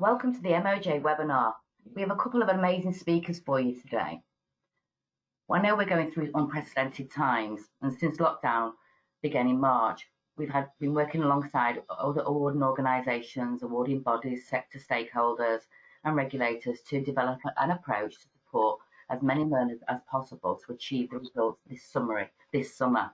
Welcome to the MoJ webinar. We have a couple of amazing speakers for you today. Well, I know we're going through unprecedented times, and since lockdown began in March, we've been working alongside other awarding organisations, awarding bodies, sector stakeholders and regulators to develop an approach to support as many learners as possible to achieve the results this summer.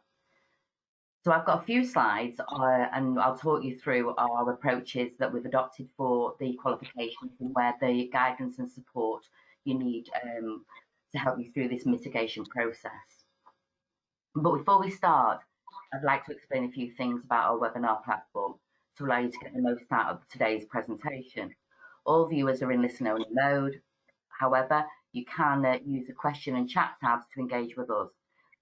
So I've got a few slides and I'll talk you through our approaches that we've adopted for the qualifications and where the guidance and support you need to help you through this mitigation process. But before we start, I'd like to explain a few things about our webinar platform to allow you to get the most out of today's presentation. All viewers are in listen-only mode. However, you can use the question and chat tabs to engage with us.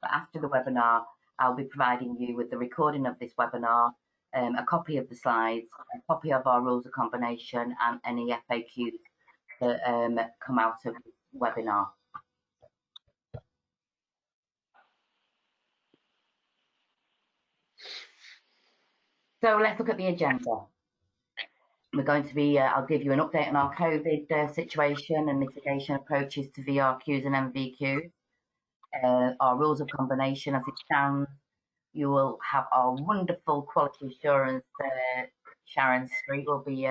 But after the webinar, I'll be providing you with the recording of this webinar, a copy of the slides, a copy of our rules of combination and any FAQs that come out of this webinar. So let's look at the agenda. We're going to be, I'll give you an update on our COVID situation and mitigation approaches to VRQs and MVQs. Our rules of combination as it stands. You will have our wonderful quality assurance. Sharon Street will be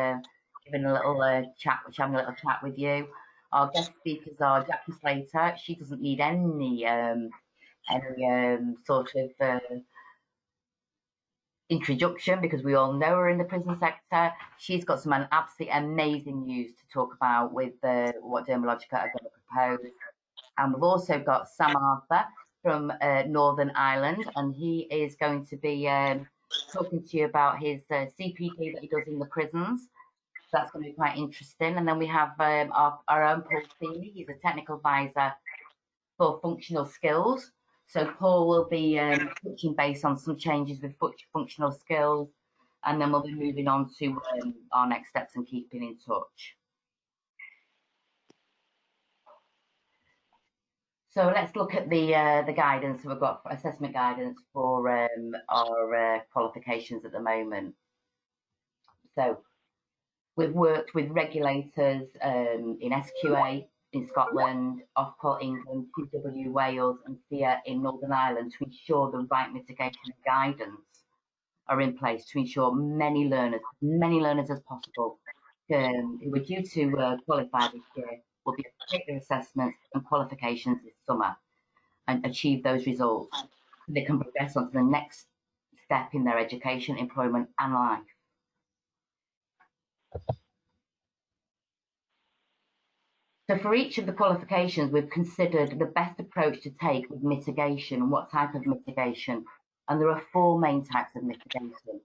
giving a little having a little chat with you. Our guest speakers are Jackie Slater. She doesn't need any sort of introduction because we all know her in the prison sector. She's got some absolutely amazing news to talk about with what Dermalogica are going to propose. And we've also got Sam Arthur from Northern Ireland, and he is going to be talking to you about his CPD that he does in the prisons. That's going to be quite interesting. And then we have our own Paul Seeley. He's a technical advisor for functional skills. So Paul will be touching base on some changes with functional skills, and then we'll be moving on to our next steps and keeping in touch. So let's look at the guidance. We've got assessment guidance for our qualifications at the moment. So we've worked with regulators in SQA in Scotland, Ofqual England, QW Wales and FIA in Northern Ireland to ensure the right mitigation guidance are in place to ensure many learners as possible who are due to qualify this year will be able to take their assessments and qualifications this summer and achieve those results so they can progress on to the next step in their education, employment and life. So for each of the qualifications, we've considered the best approach to take with mitigation and what type of mitigation. And there are 4 main types of mitigation.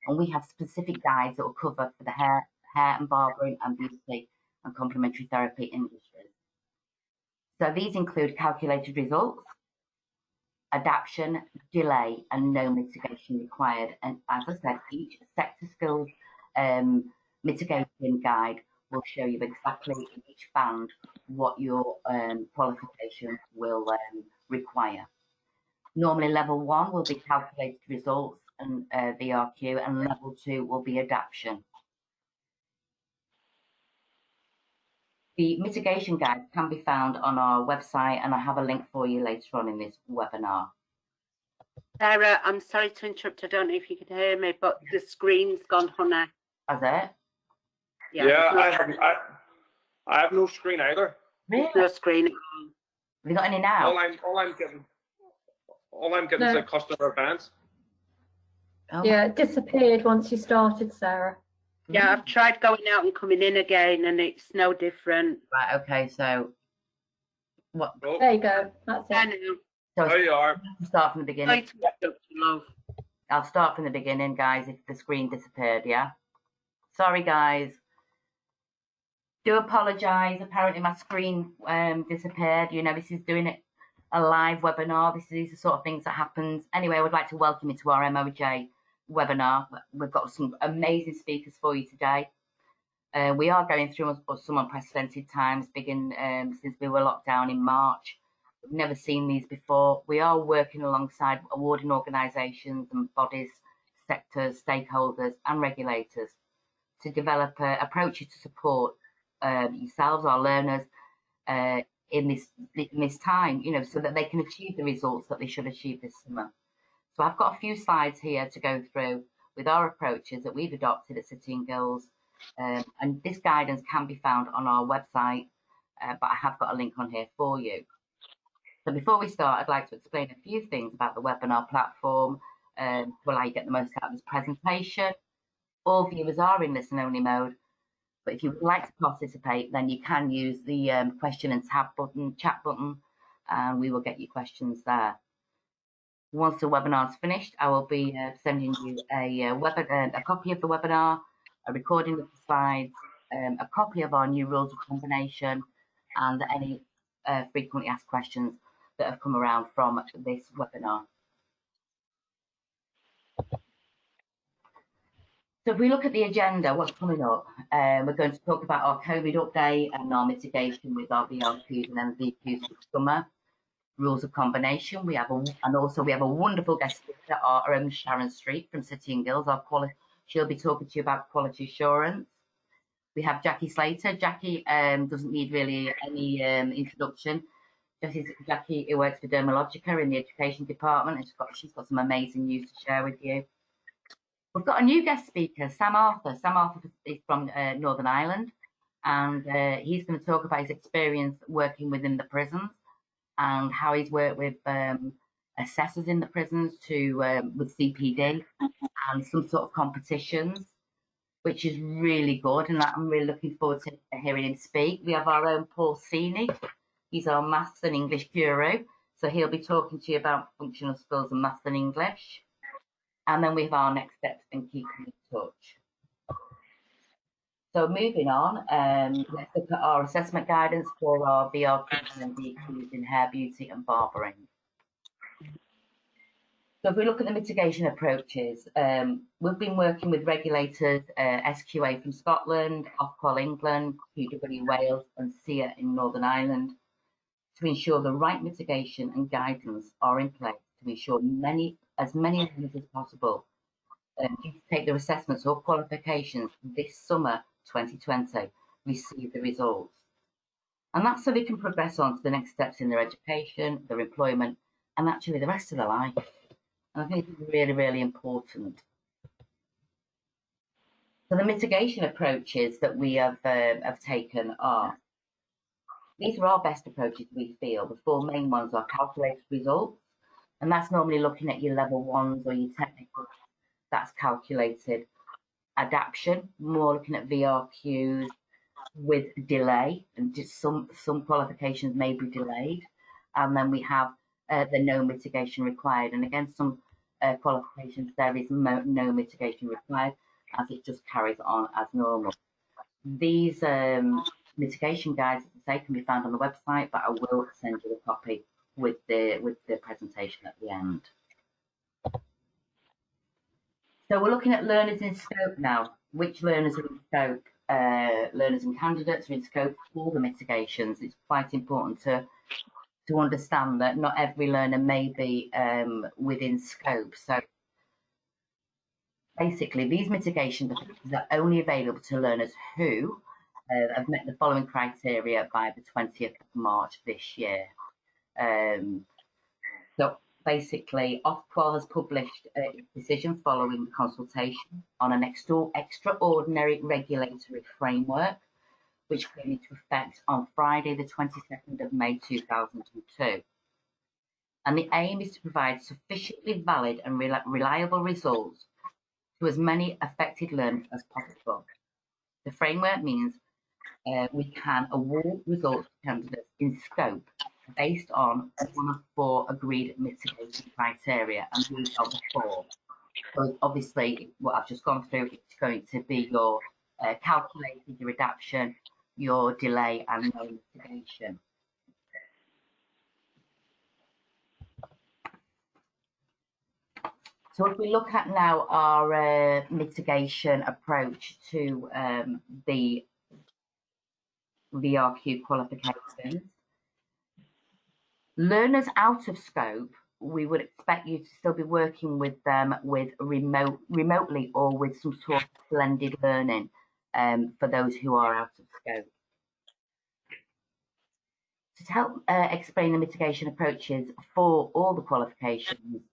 And we have specific guides that will cover for the hair and barbering and beauty and complementary therapy industries. So these include calculated results, adaptation, delay, and no mitigation required. And as I said, each sector skills mitigation guide will show you exactly in each band what your qualification will require. Normally level 1 will be calculated results and VRQ, and level 2 will be adaptation. The mitigation guide can be found on our website, and I have a link for you later on in this webinar. Sarah, I'm sorry to interrupt. I don't know if you can hear me, but the screen's gone, honey. Has it? Yeah, I have no screen either. Really? No screen. Have you got any now? All I'm getting is a customer advance. Oh. Yeah, it disappeared once you started, Sarah. Yeah, I've tried going out and coming in again, and it's no different. Right. Okay. So, what? Oh. There you go. That's it. I know. So there you are. Start from the beginning. Love. I'll start from the beginning, guys. If the screen disappeared, yeah. Sorry, guys. Do apologise. Apparently, my screen disappeared. You know, this is doing it a live webinar. These are the sort of things that happens. Anyway, I would like to welcome you to our MoJ webinar. We've got some amazing speakers for you today. We are going through some unprecedented times, since we were locked down in March. We've never seen these before. We are working alongside awarding organisations and bodies, sectors, stakeholders and regulators to develop approaches to support yourselves, our learners, in this time, so that they can achieve the results that they should achieve this summer. So I've got a few slides here to go through with our approaches that we've adopted at City and Guilds, and this guidance can be found on our website, but I have got a link on here for you. So before we start, I'd like to explain a few things about the webinar platform to allow you to get the most out of this presentation. All viewers are in listen-only mode, but if you would like to participate, then you can use the question and chat button, and we will get your questions there. Once the webinar is finished, I will be sending you a copy of the webinar, a recording of the slides, a copy of our new rules of combination, and any frequently asked questions that have come around from this webinar. So if we look at the agenda, what's coming up, we're going to talk about our COVID update and our mitigation with our VRQs and MVQs for summer, rules of combination. We have a wonderful guest speaker, our own Sharon Street from City and Guilds. She'll be talking to you about quality assurance. We have Jackie Slater. Jackie doesn't need really any introduction. Jackie, who works for Dermalogica in the education department, and she's got some amazing news to share with you. We've got a new guest speaker, Sam Arthur. Sam Arthur is from Northern Ireland, and he's going to talk about his experience working within the prisons and how he's worked with assessors in the prisons with CPD and some sort of competitions, which is really good, and I'm really looking forward to hearing him speak. We have our own Paul Seeney. He's our maths and English guru, so he'll be talking to you about functional skills and maths and English. And then we have our next steps and keeping in touch. So moving on, let's look at our assessment guidance for our VRQs and DQs in hair beauty and barbering. So if we look at the mitigation approaches, we've been working with regulators, SQA from Scotland, Ofqual England, QW Wales and SEA in Northern Ireland, to ensure the right mitigation and guidance are in place to ensure as many learners as possible to take their assessments or qualifications this summer 2020 receive the results. And that's so they can progress on to the next steps in their education, their employment, and actually the rest of their life. And I think it's really, really important. So the mitigation approaches that we have taken are, these are our best approaches, we feel. The four main ones are calculated results, and that's normally looking at your level ones or your technical, that's calculated. Adaption, more looking at VRQs with delay, and just some qualifications may be delayed. And then we have the no mitigation required, and again some qualifications there is no mitigation required, as it just carries on as normal. These mitigation guides, as I say, can be found on the website, but I will send you a copy with the presentation at the end. So we're looking at learners in scope now. Which learners are in scope? Learners and candidates are in scope for the mitigations. It's quite important to understand that not every learner may be within scope. So basically, these mitigations are only available to learners who have met the following criteria by the 20th of March this year. So basically, Ofqual has published a decision following the consultation on an extraordinary regulatory framework, which came into effect on Friday, the 22nd of May 2002. And the aim is to provide sufficiently valid and reliable results to as many affected learners as possible. The framework means we can award results to candidates in scope based on one of four agreed mitigation criteria, and these are the four. So obviously, what I've just gone through, it's going to be your calculated, your adaptation, your delay, and no mitigation. So if we look at now our mitigation approach to the VRQ qualifications, learners out of scope, we would expect you to still be working with them with remotely or with some sort of blended learning. for those who are out of scope. To help explain the mitigation approaches for all the qualifications,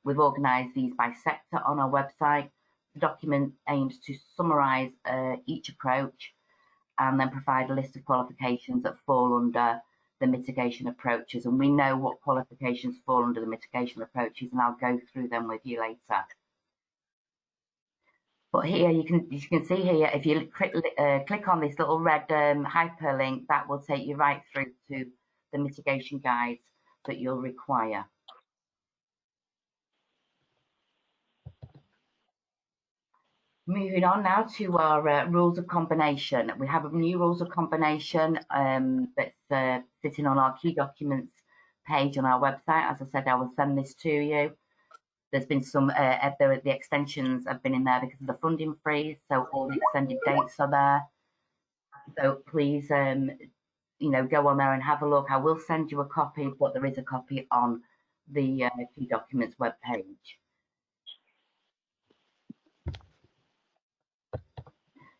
we've organised these by sector on our website. The document aims to summarise each approach and then provide a list of qualifications that fall under the mitigation approaches. And we know what qualifications fall under the mitigation approaches, and I'll go through them with you later. But here you can see here, if you click on this little red hyperlink, that will take you right through to the mitigation guides that you'll require. Moving on now to our rules of combination. We have a new rules of combination that's sitting on our key documents page on our website. As I said, I will send this to you. There's been some, the extensions have been in there because of the funding freeze, so all the extended dates are there. So please, you know, go on there and have a look. I will send you a copy, but there is a copy on the key documents webpage.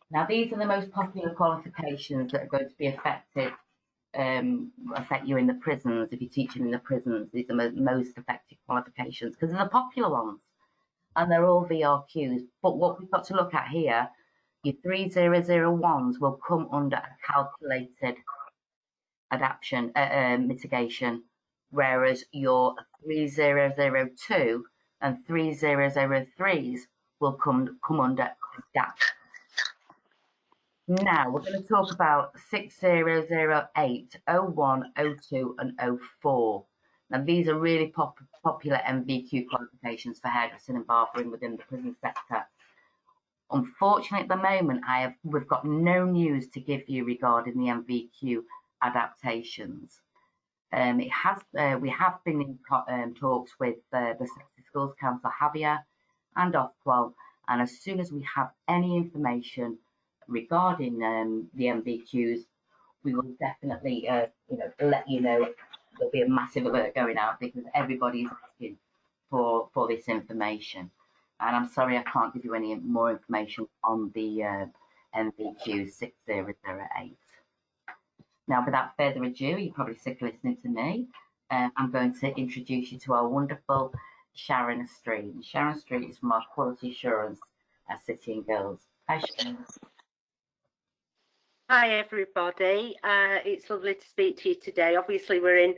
Now, these are the most popular qualifications that are going to be affect you in the prisons. If you're teaching in the prisons, these are the most effective qualifications because they're the popular ones and they're all VRQs. But what we've got to look at here, your 3001s will come under a calculated adaptation mitigation, whereas your 3002 and 3003s will come under adapt. Now we're going to talk about 6008, 01, 02 and 04. Now these are really popular MVQ qualifications for hairdressing and barbering within the prison sector. Unfortunately at the moment we've got no news to give you regarding the MVQ adaptations. We have been in talks with the Sexy Schools Council, Javier and Ofqual, and as soon as we have any information regarding the MVQs, we will definitely let you know. There'll be a massive alert going out because everybody's asking for this information, and I'm sorry I can't give you any more information on the MVQ 6008. Now, without further ado, you're probably sick of listening to me. I'm going to introduce you to our wonderful Sharon Street. Sharon Street is from our quality assurance at City and Girls. Hi, Sharon. Hi everybody, it's lovely to speak to you today. Obviously we're in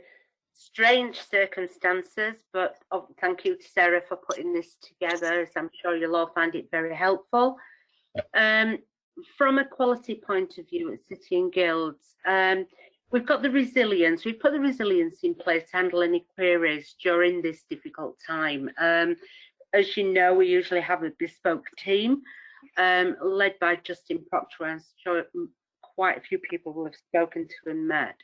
strange circumstances, but thank you to Sarah for putting this together, as I'm sure you'll all find it very helpful. From a quality point of view at City and Guilds, we've got the resilience. We've put the resilience in place to handle any queries during this difficult time. As you know, we usually have a bespoke team led by Justin Proctor, and sure quite a few people will have spoken to and met.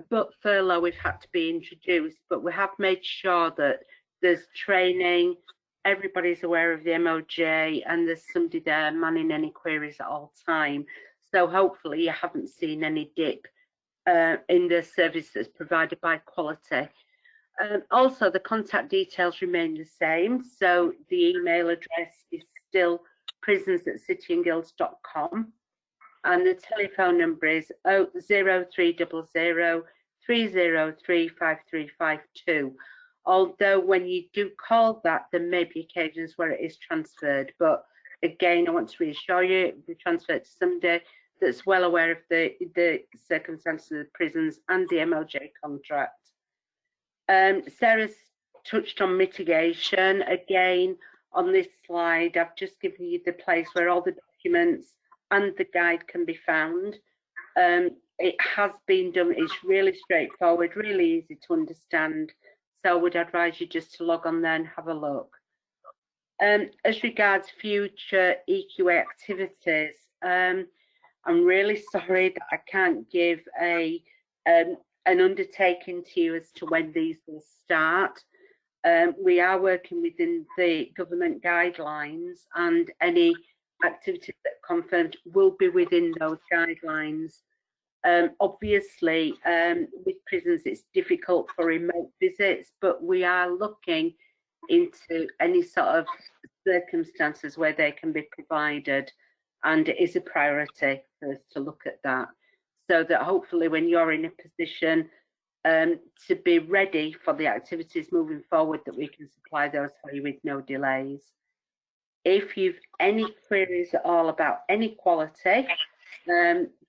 But furlough, we've had to be introduced, but we have made sure that there's training, everybody's aware of the MoJ, and there's somebody there manning any queries at all time. So hopefully you haven't seen any dip in the services provided by quality. Also, the contact details remain the same. So the email address is still prisons@cityandguilds.com. And the telephone number is 0300 303 5352. Although when you do call that, there may be occasions where it is transferred. But again, I want to reassure you, it will be transferred to somebody that's well aware of the circumstances of the prisons and the MoJ contract. Sarah's touched on mitigation. Again, on this slide, I've just given you the place where all the documents and the guide can be found. It has been done, it's really straightforward, really easy to understand. So I would advise you just to log on there and have a look. As regards future EQA activities, I'm really sorry that I can't give an undertaking to you as to when these will start. We are working within the government guidelines, and any activities that are confirmed will be within those guidelines. Obviously, with prisons, it's difficult for remote visits, but we are looking into any sort of circumstances where they can be provided. and it is a priority for us to look at that, so that hopefully when you're in a position to be ready for the activities moving forward, that we can supply those for you with no delays. If you've any queries at all about any quality,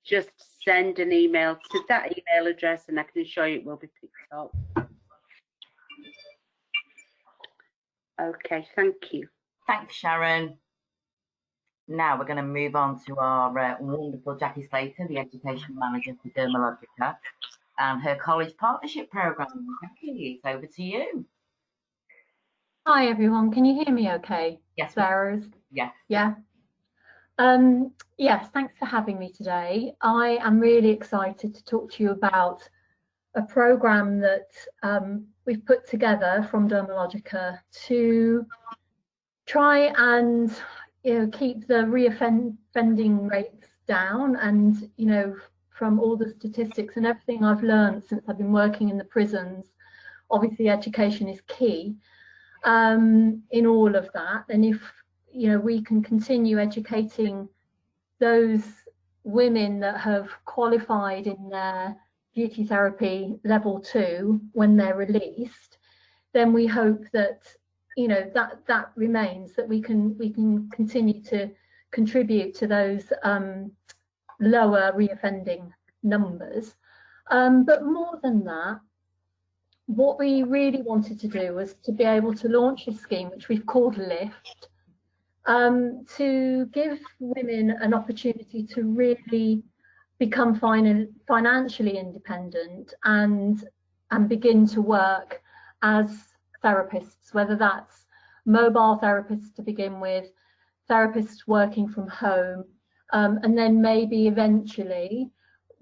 just send an email to that email address and I can assure you it will be picked up. Okay, thank you. Thanks, Sharon. Now we're going to move on to our wonderful Jackie Slater, the Education Manager for Dermalogica, and her college partnership programme. Jackie, it's over to you. Hi everyone, can you hear me okay? Yes. Sarah's? Yes. Yeah. Yes, thanks for having me today. I am really excited to talk to you about a programme that we've put together from Dermalogica to try and keep the reoffending rates down. And from all the statistics and everything I've learned since I've been working in the prisons, obviously education is key in all of that. And if we can continue educating those women that have qualified in their beauty therapy level 2 when they're released, then we hope that that remains, that we can continue to contribute to those lower reoffending numbers. But more than that, what we really wanted to do was to be able to launch a scheme which we've called Lift, to give women an opportunity to really become financially independent and begin to work as therapists, whether that's mobile therapists to begin with, therapists working from home, and then maybe eventually,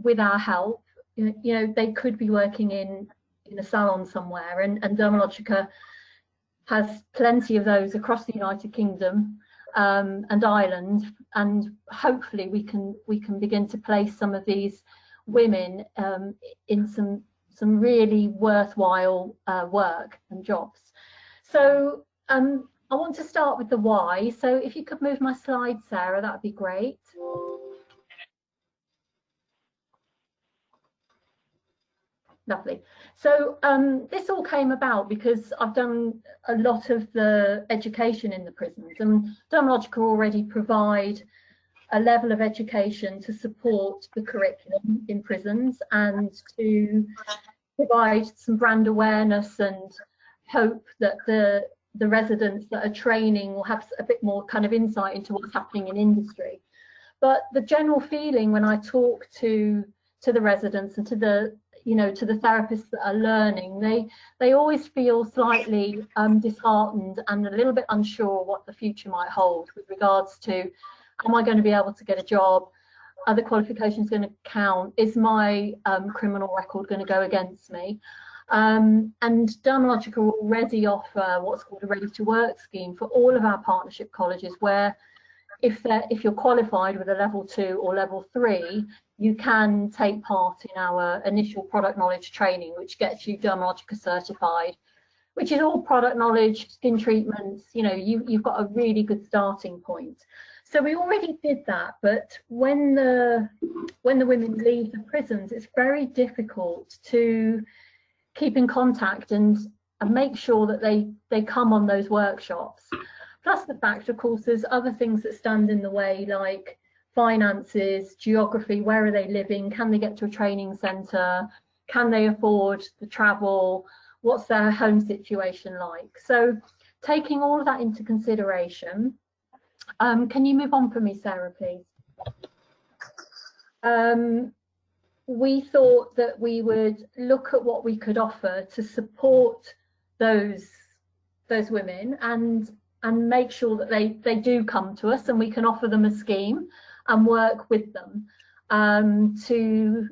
with our help, they could be working in a salon somewhere, and Dermalogica has plenty of those across the United Kingdom and Ireland, and hopefully we can begin to place some of these women in some really worthwhile work and jobs. So I want to start with the why. So if you could move my slide, Sarah, that would be great. Lovely. So this all came about because I've done a lot of the education in the prisons, and Dermalogica already provide a level of education to support the curriculum in prisons and to provide some brand awareness, and hope that the residents that are training will have a bit more kind of insight into what's happening in industry. But the general feeling when I talk to the residents and to the to the therapists that are learning, they always feel slightly disheartened and a little bit unsure what the future might hold with regards to, am I going to be able to get a job? Are the qualifications going to count? Is my criminal record going to go against me? And Dermalogica already offer what's called a ready to work scheme for all of our partnership colleges, where if you're qualified with a level 2 or level 3, you can take part in our initial product knowledge training, which gets you Dermalogica certified, which is all product knowledge, skin treatments. You've got a really good starting point. So we already did that, but when the women leave the prisons, it's very difficult to keep in contact and make sure that they come on those workshops. Plus the fact, of course, there's other things that stand in the way, like finances, geography, where are they living, can they get to a training centre, can they afford the travel, what's their home situation like. So taking all of that into consideration, can you move on for me, Sarah, please? We thought that we would look at what we could offer to support those women and make sure that they do come to us, and we can offer them a scheme and work with them to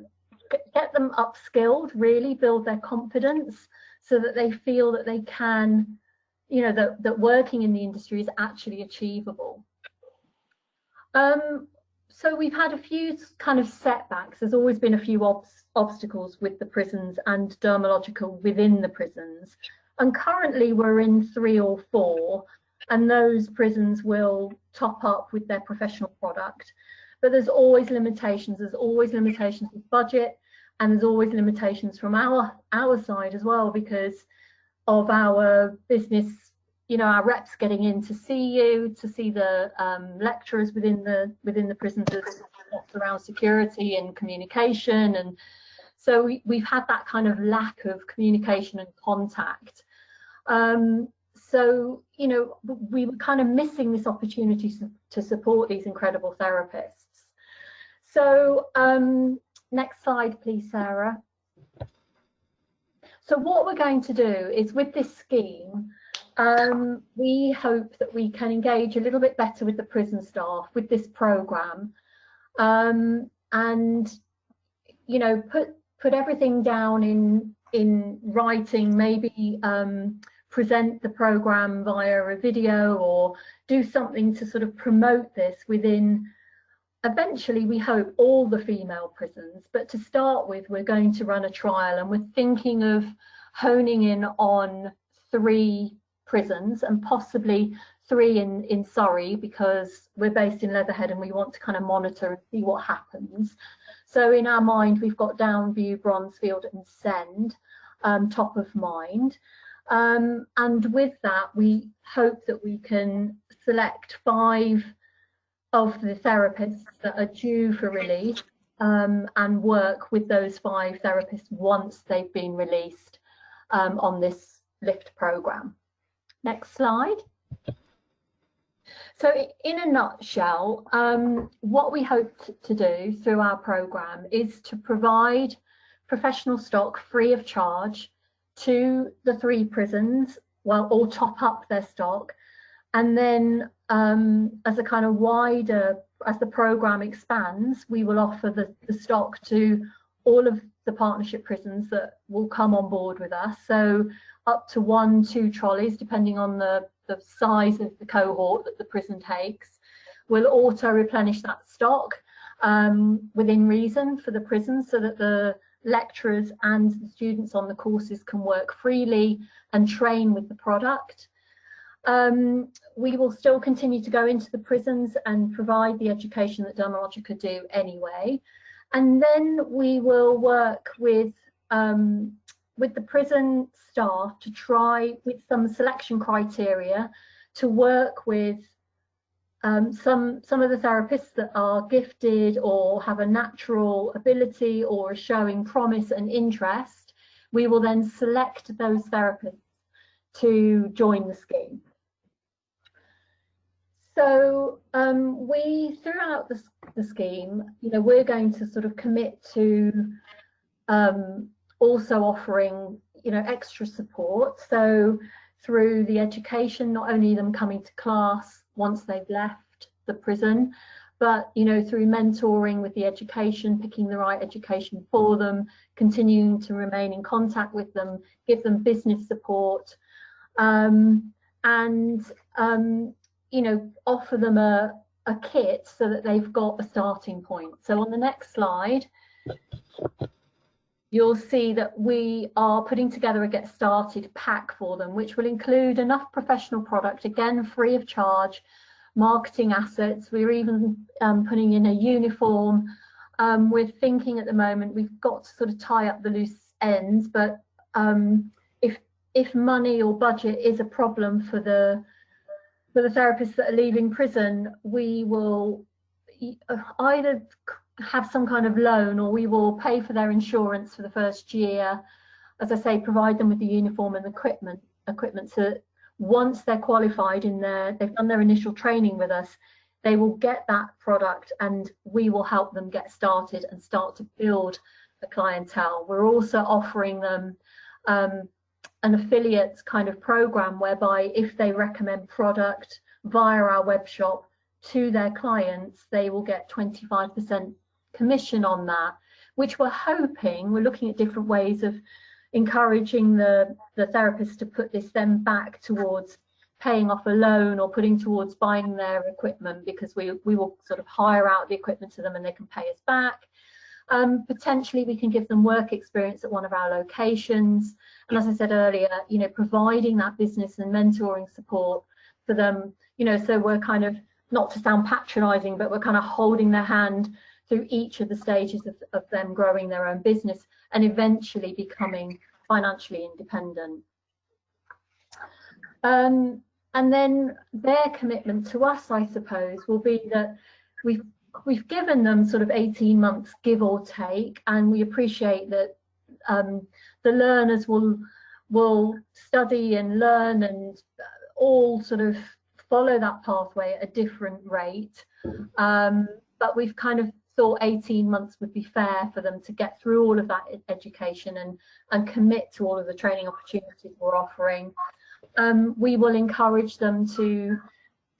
get them upskilled, really build their confidence, so that they feel that they can, that working in the industry is actually achievable. So we've had a few kind of setbacks. There's always been a few obstacles with the prisons and Dermalogica within the prisons. And currently we're in 3 or 4. and those prisons will top up with their professional product. But there's always limitations. There's always limitations with budget, and there's always limitations from our side as well, because of our business, you know, our reps getting in to see you, to see the lecturers within the prisons around security and communication. And so we've had that kind of lack of communication and contact. So, you know, we were kind of missing this opportunity to support these incredible therapists. So next slide, please, Sarah. So what we're going to do is, with this scheme, we hope that we can engage a little bit better with the prison staff with this programme, and, you know, put everything down in writing, maybe present the programme via a video, or do something to sort of promote this within, eventually, we hope, all the female prisons. But to start with, we're going to run a trial, and we're thinking of honing in on 3 prisons, and possibly 3 in Surrey, because we're based in Leatherhead and we want to kind of monitor and see what happens. So in our mind, we've got Downview, Bronzefield and Send top of mind. And with that, we hope that we can select 5 of the therapists that are due for release, and work with those 5 therapists once they've been released on this LIFT programme. Next slide. So in a nutshell, what we hope to do through our programme is to provide professional stock free of charge to the 3 prisons, well, or top up their stock. And then as a kind of wider, as the programme expands, we will offer the stock to all of the partnership prisons that will come on board with us. So up to 1-2 trolleys, depending on the size of the cohort that the prison takes. We'll auto replenish that stock within reason for the prisons, so that the lecturers and the students on the courses can work freely and train with the product. We will still continue to go into the prisons and provide the education that Dermalogica do anyway. And then we will work with the prison staff to try, with some selection criteria, to work with some of the therapists that are gifted or have a natural ability or are showing promise and interest. We will then select those therapists to join the scheme. So we, throughout the scheme, you know, we're going to sort of commit to also offering, you know, extra support. So through the education, not only them coming to class once they've left the prison, but, you know, through mentoring with the education, picking the right education for them, continuing to remain in contact with them, give them business support, and you know, offer them a kit so that they've got a starting point. So on the next slide, you'll see that we are putting together a get started pack for them, which will include enough professional product, again, free of charge, marketing assets. We're even putting in a uniform. We're thinking at the moment, we've got to sort of tie up the loose ends, but if money or budget is a problem for the therapists that are leaving prison, we will either have some kind of loan, or we will pay for their insurance for the first year. As I say, provide them with the uniform and equipment so that once they're qualified they've done their initial training with us, they will get that product and we will help them get started and start to build a clientele. We're also offering them an affiliate kind of program, whereby if they recommend product via our web shop to their clients, they will get 25% commission on that, which we're looking at different ways of encouraging the therapists to put this then back towards paying off a loan or putting towards buying their equipment, because we will sort of hire out the equipment to them and they can pay us back. Potentially we can give them work experience at one of our locations, and as I said earlier, you know, providing that business and mentoring support for them, you know, so we're kind of, not to sound patronizing, but we're kind of holding their hand through each of the stages of them growing their own business and eventually becoming financially independent. And then their commitment to us, I suppose, will be that we've given them sort of 18 months, give or take, and we appreciate that the learners will study and learn and all sort of follow that pathway at a different rate. But we've kind of thought 18 months would be fair for them to get through all of that education and commit to all of the training opportunities we're offering. We will encourage them to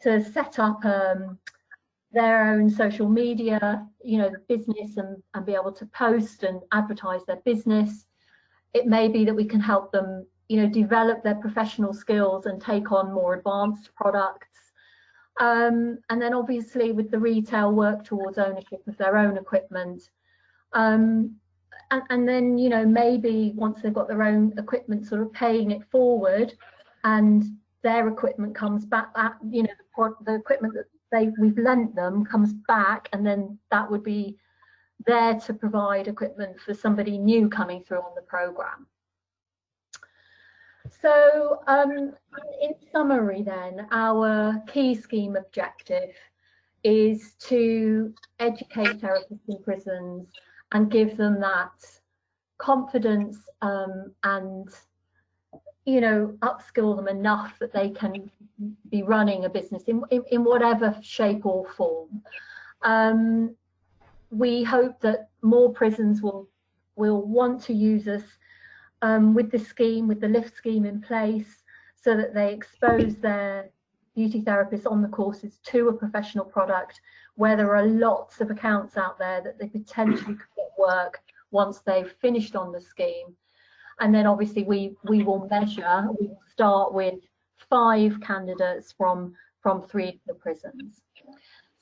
set up their own social media, you know, business, and be able to post and advertise their business. It may be that we can help them, you know, develop their professional skills and take on more advanced products. And then obviously with the retail, work towards ownership of their own equipment. And then, you know, maybe once they've got their own equipment, sort of paying it forward, and their equipment comes back, you know, the equipment that we've lent them comes back, and then that would be there to provide equipment for somebody new coming through on the program. So in summary then, our key scheme objective is to educate therapists in prisons and give them that confidence and, you know, upskill them enough that they can be running a business in whatever shape or form. We hope that more prisons will want to use us with the scheme, with the LIFT scheme in place, so that they expose their beauty therapists on the courses to a professional product, where there are lots of accounts out there that they potentially could get work once they've finished on the scheme. And then obviously we will measure, we will start with 5 candidates from 3 of the prisons.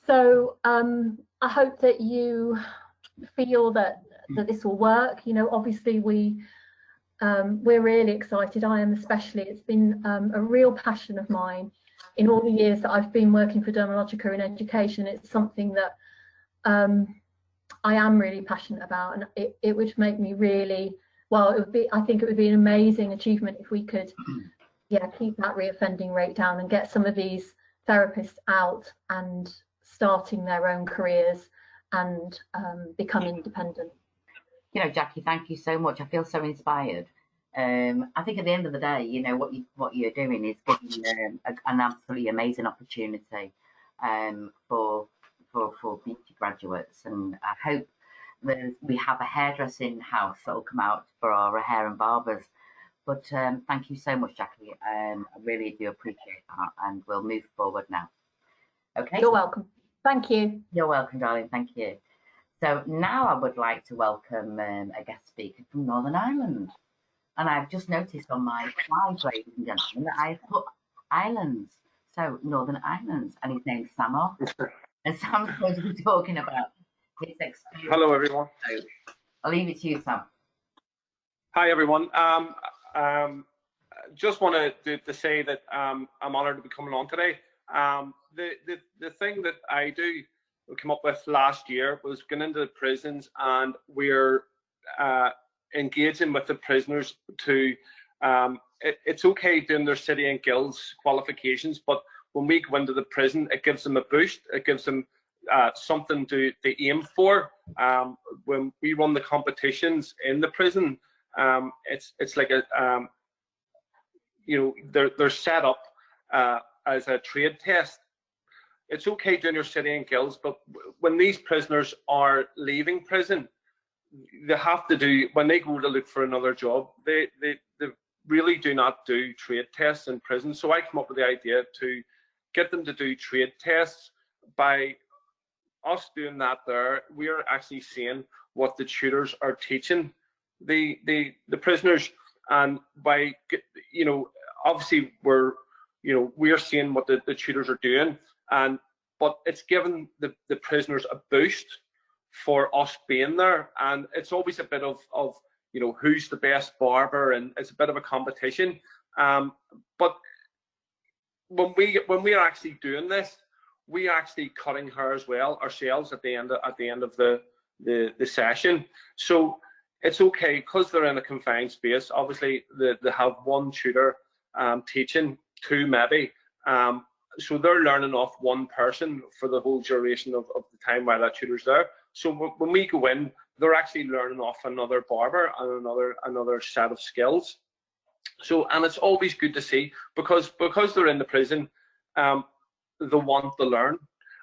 So I hope that you feel that this will work. You know, obviously we're really excited. I am especially. It's been a real passion of mine in all the years that I've been working for Dermalogica in education. It's something that I am really passionate about, and it would make me really, well, it would be, I think it would be an amazing achievement if we could, yeah, keep that reoffending rate down and get some of these therapists out and starting their own careers and become independent. You know, Jackie, thank you so much. I feel so inspired. I think at the end of the day, you know, what you're doing is giving an absolutely amazing opportunity for beauty graduates, and I hope that we have a hairdressing house that will come out for our hair and barbers. But thank you so much, Jackie. I really do appreciate that, and we'll move forward now. Okay. You're welcome. Thank you. You're welcome, darling. Thank you. So now I would like to welcome a guest speaker from Northern Ireland. And I've just noticed on my slides, ladies and gentlemen, that I've put islands. So Northern Ireland, and his name's Samo. And Sam's going to be talking about his experience. Hello, everyone. So I'll leave it to you, Sam. Hi, everyone. Just wanted to say that I'm honoured to be coming on today. The thing that I came up with last year was going into the prisons, and we're engaging with the prisoners to it's okay doing their city and guilds qualifications, but when we go into the prison, it gives them a boost. It gives them something to aim for. When we run the competitions in the prison, it's like a you know, they're set up as a trade test. It's okay doing your city and guilds, but when these prisoners are leaving prison, they have to do, when they go to look for another job, they really do not do trade tests in prison. So I came up with the idea to get them to do trade tests. By us doing that there, we're actually seeing what the tutors are teaching the prisoners, and by, you know, obviously we're seeing what the tutors are doing, but it's given the prisoners a boost for us being there. And it's always a bit of you know, who's the best barber, and it's a bit of a competition, but when we are actually doing this, we are actually cutting hair as well ourselves at the end of the session. So it's okay because they're in a confined space. Obviously, they have one tutor teaching, two maybe. So they're learning off one person for the whole duration of the time while that tutor's there. So when we go in, they're actually learning off another barber and another set of skills. So, and it's always good to see because they're in the prison, they want to learn,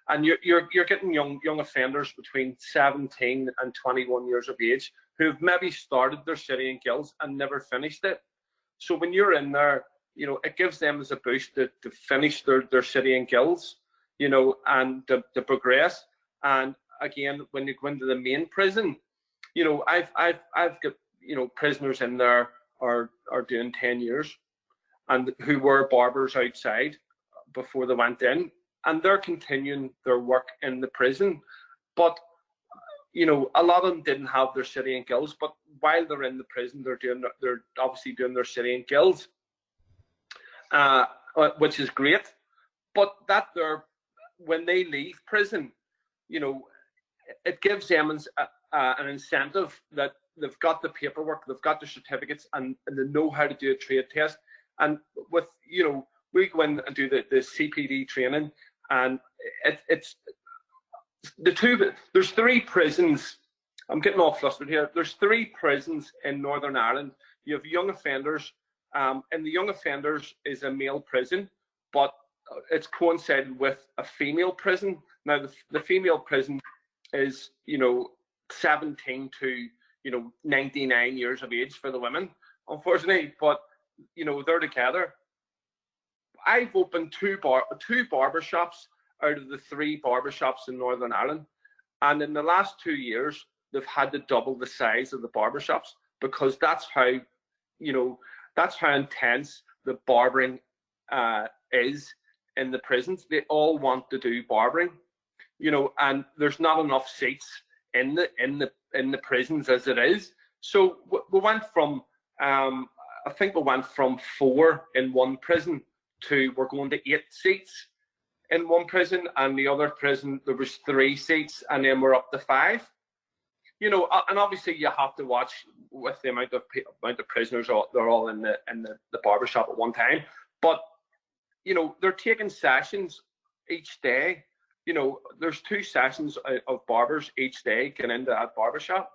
and you're getting young offenders between 17 and 21 years of age who've maybe started their City and Guilds and never finished it. So when you're in there, you know, it gives them as a boost to finish their City and Guilds, you know, and to progress. And again, when you go into the main prison, you know, I've got, you know, prisoners in there are doing 10 years and who were barbers outside before they went in, and they're continuing their work in the prison. But you know, a lot of them didn't have their City and Guilds, but while they're in the prison, they're obviously doing their City and Guilds, which is great. But when they leave prison, you know, it gives them an incentive that they've got the paperwork, they've got the certificates, and they know how to do a trade test. And with, you know, we go in and do the CPD training, and it's there's 3 prisons. I'm getting all flustered here. There's 3 prisons in Northern Ireland. You have young offenders, and the young offenders is a male prison, but it's coincided with a female prison. Now the female prison is, you know, 17 to, you know, 99 years of age for the women, unfortunately, but you know, they're together. I've opened 2 barber shops out of the 3 barber shops in Northern Ireland, and in the last 2 years they've had to double the size of the barber shops, because that's how, you know, that's how intense the barbering is in the prisons. They all want to do barbering, you know, and there's not enough seats in the prisons as it is. So we went from I think we went from 4 in one prison to we're going to 8 seats in one prison, and the other prison there was 3 seats, and then we're up to 5. You know, and obviously you have to watch with the amount of prisoners they're all in the barbershop at one time. But you know, they're taking sessions each day. You know, there's 2 sessions of barbers each day getting into that barbershop,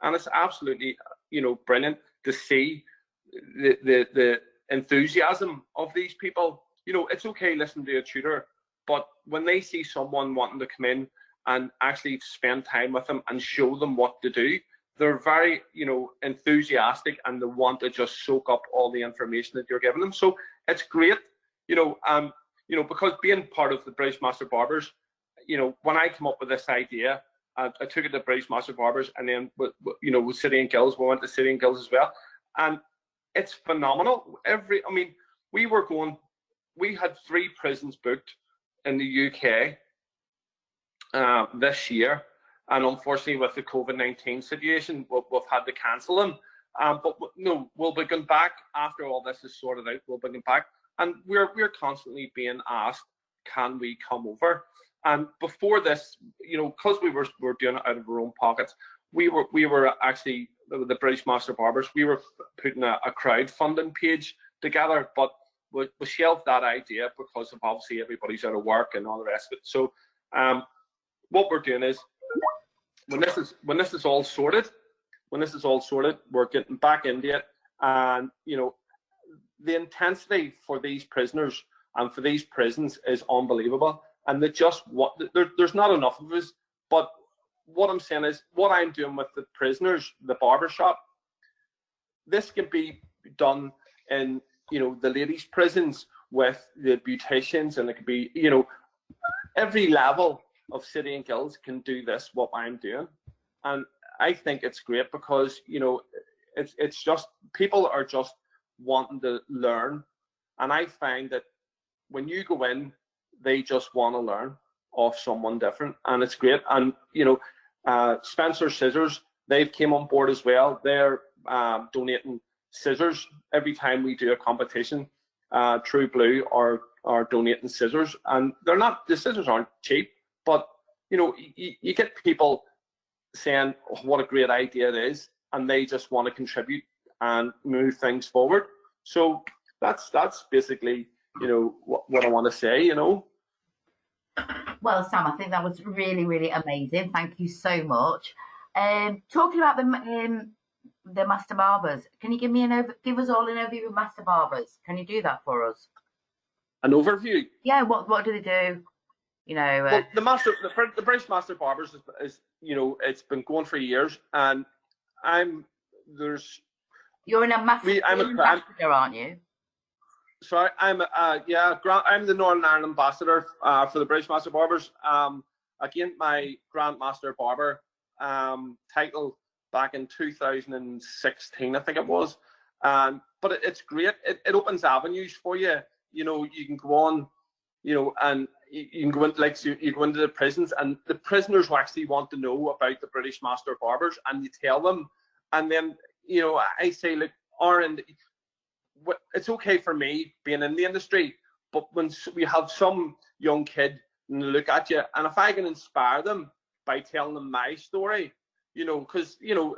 and it's absolutely, you know, brilliant to see the enthusiasm of these people. You know, it's okay listening to a tutor, but when they see someone wanting to come in and actually spend time with them and show them what to do, they're very, you know, enthusiastic, and they want to just soak up all the information that you're giving them. So it's great, you know, because being part of the British Master Barbers, you know, when I came up with this idea, I took it to British Master Barbers, and then, you know, with City and Guilds, we went to City and Guilds as well, and it's phenomenal. We had 3 prisons booked in the UK this year, and unfortunately with the COVID-19 situation, we've had to cancel them. But no, we'll be going back after all this is sorted out. We'll be going back, and we're constantly being asked, can we come over? And before this, you know, because we were doing it out of our own pockets, we were actually, the British Master Barbers, we were putting a crowdfunding page together, but we shelved that idea because of obviously everybody's out of work and all the rest of it. So what we're doing is, when this is all sorted, we're getting back into it, and you know, the intensity for these prisoners and for these prisons is unbelievable, and there's not enough of us. But what I'm saying is, what I'm doing with the prisoners, the barbershop, this can be done in, you know, the ladies' prisons with the beauticians, and it could be, you know, every level of City and Guilds can do this, what I'm doing. And I think it's great because, you know, it's just, people are just wanting to learn, and I find that when you go in, they just want to learn off someone different, and it's great. And you know, Spencer Scissors, they've came on board as well. They're donating scissors every time we do a competition. True Blue are are donating scissors, and the scissors aren't cheap, but you know, you get people saying, oh, what a great idea it is, and they just want to contribute and move things forward. So that's basically, you know, what I want to say, you know. Well, Sam, I think that was really, really amazing. Thank you so much. Talking about the Master Barbers, can you give us all an overview of Master Barbers? Can you do that for us? An overview? Yeah. What do they do? You know. Well, the British Master Barbers is, you know, it's been going for years, and You're in a ambassador, aren't you? Sorry, I'm the Northern Ireland ambassador for the British Master Barbers. Again, my Grand Master Barber title back in 2016, I think it was. But it's great. It opens avenues for you. You know, you can go on, you know, and you can go into, like, you go into the prisons, and the prisoners who actually want to know about the British Master Barbers, and you tell them, and then, you know, I say, like, it's okay for me being in the industry, but when we have some young kid look at you, and if I can inspire them by telling them my story, you know, because, you know,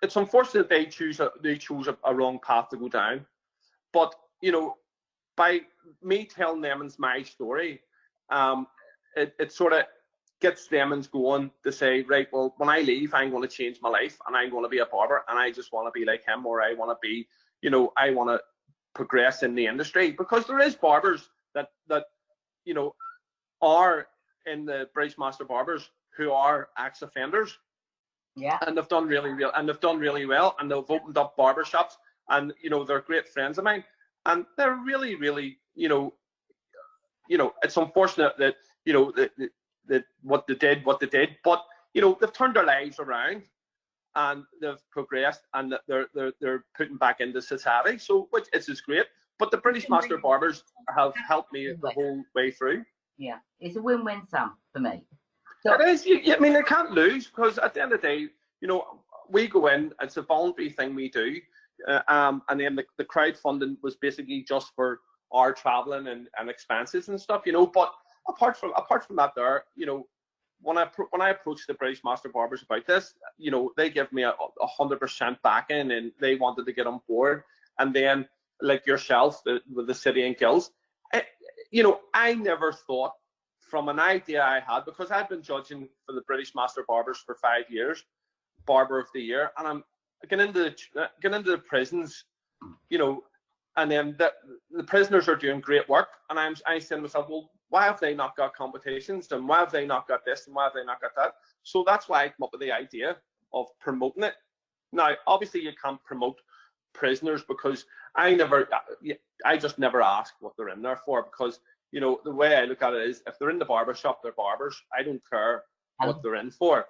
it's unfortunate they chose a wrong path to go down, but, you know, by me telling them my story, it sort of gets them going to say, right, well, when I leave, I'm going to change my life, and I'm going to be a barber, and I just want to be like him, or I want to be, you know, I want to progress in the industry, because there is barbers that you know are in the British Master Barbers who are ex-offenders, yeah, and they've done really well, and they've opened up barber shops, and, you know, they're great friends of mine, and they're really, really, you know, it's unfortunate that, you know, that what they did, but, you know, they've turned their lives around, and they've progressed, and they're putting back into society. So, which is great. But the British Master Barbers have helped me the whole way through. Yeah, it's a win-win, Sam, for me. So, it is. I mean, I can't lose, because at the end of the day, you know, we go in. It's a voluntary thing we do, and then the crowdfunding was basically just for our traveling and expenses and stuff, you know. But apart from that, there, you know, when I approached the British Master Barbers about this, you know, they give me 100% backing, and they wanted to get on board. And then, like yourself, with the City and Guilds, you know, I never thought, from an idea I had, because I'd been judging for the British Master Barbers for 5 years, Barber of the Year, and I'm getting into the prisons, you know, and then the prisoners are doing great work, and I saying to myself, well, why have they not got competitions, and why have they not got this, and why have they not got that? So that's why I came up with the idea of promoting it. Now, obviously, you can't promote prisoners, because I just never ask what they're in there for, because, you know, the way I look at it is, if they're in the barber shop, they're barbers. I don't care what they're in for.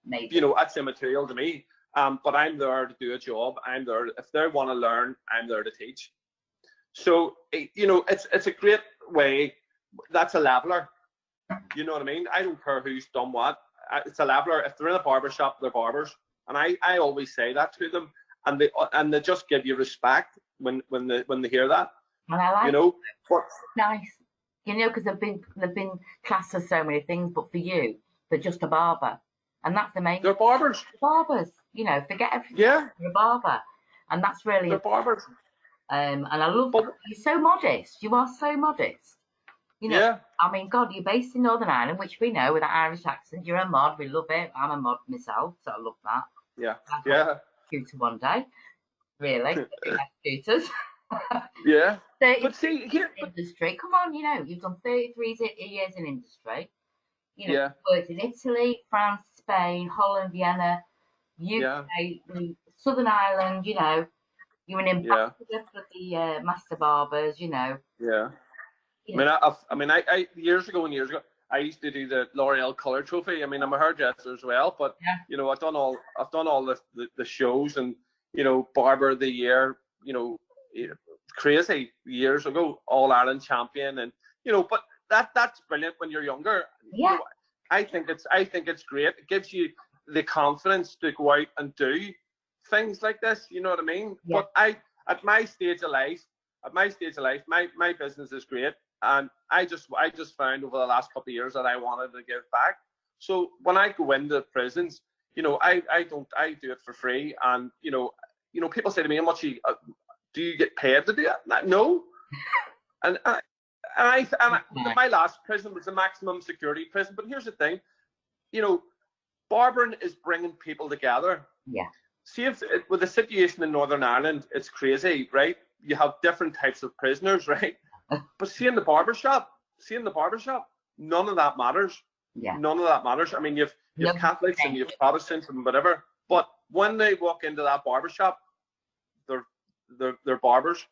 Maybe. You know, that's immaterial to me. But I'm there to do a job. I'm there, if they want to learn, I'm there to teach. So, you know, it's a great way. That's a leveler. You know what I mean? I don't care who's done what. It's a leveler. If they're in a barber shop, they're barbers, and I always say that to them, and they just give you respect when they hear that. And I like, you know, but nice, you know, because they've been classed as so many things, but for you, they're just a barber, and that's the main. They're barbers. Barbers, you know, forget everything. Yeah. You're a barber, and that's really. They're barbers. And I love that. You're so modest. You are so modest. You know, yeah. I mean, God, you're based in Northern Ireland, which we know with that Irish accent. You're a mod. We love it. I'm a mod myself, so I love that. Yeah. Yeah. Tutor one day, really. Tutors. Yeah. But see, here, industry. Come on, you know, you've done 33 years in industry. You know, you've worked in Italy, France, Spain, Holland, Vienna, UK, Southern Ireland. You know, you're an ambassador for the Master Barbers. You know. Yeah. I mean, I years ago, I used to do the L'Oreal Color Trophy. I mean, I'm a hairdresser as well, but you know, I've done all the shows, and you know, Barber of the Year. You know, crazy years ago, All Ireland champion, and you know, but that's brilliant when you're younger. Yeah. You know, I think it's great. It gives you the confidence to go out and do things like this. You know what I mean? Yeah. But at my stage of life, at my stage of life, my business is great, and I just found over the last couple of years that I wanted to give back. So when I go into prisons, you know, I do it for free, and you know, people say to me, "How much do you get paid to do it?" No, and my last prison was a maximum security prison. But here's the thing, you know, barbering is bringing people together. Yeah. See, with the situation in Northern Ireland, it's crazy, right? You have different types of prisoners, right? But see in the barbershop, none of that matters. Yeah. None of that matters. I mean, you've Catholics and you've Protestants and whatever, but when they walk into that barbershop, they're barbers.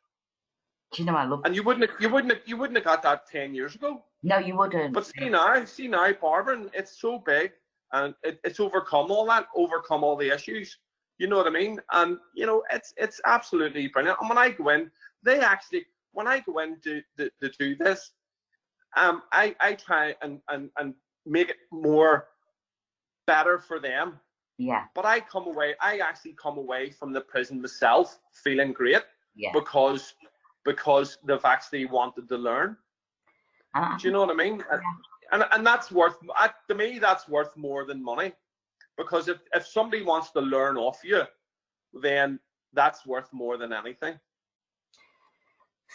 Do you know I love? And you wouldn't have got that 10 years ago. No, you wouldn't. But see now, barbering, it's so big, and it's overcome all the issues. You know what I mean? And you know, it's absolutely brilliant. And when I go in, when I go in to do this, I try and make it more better for them. Yeah. But I actually come away from the prison myself feeling great. Yeah. Because they've actually wanted to learn. Do you know what I mean? Yeah. And that's worth, to me, that's worth more than money. Because if somebody wants to learn off you, then that's worth more than anything.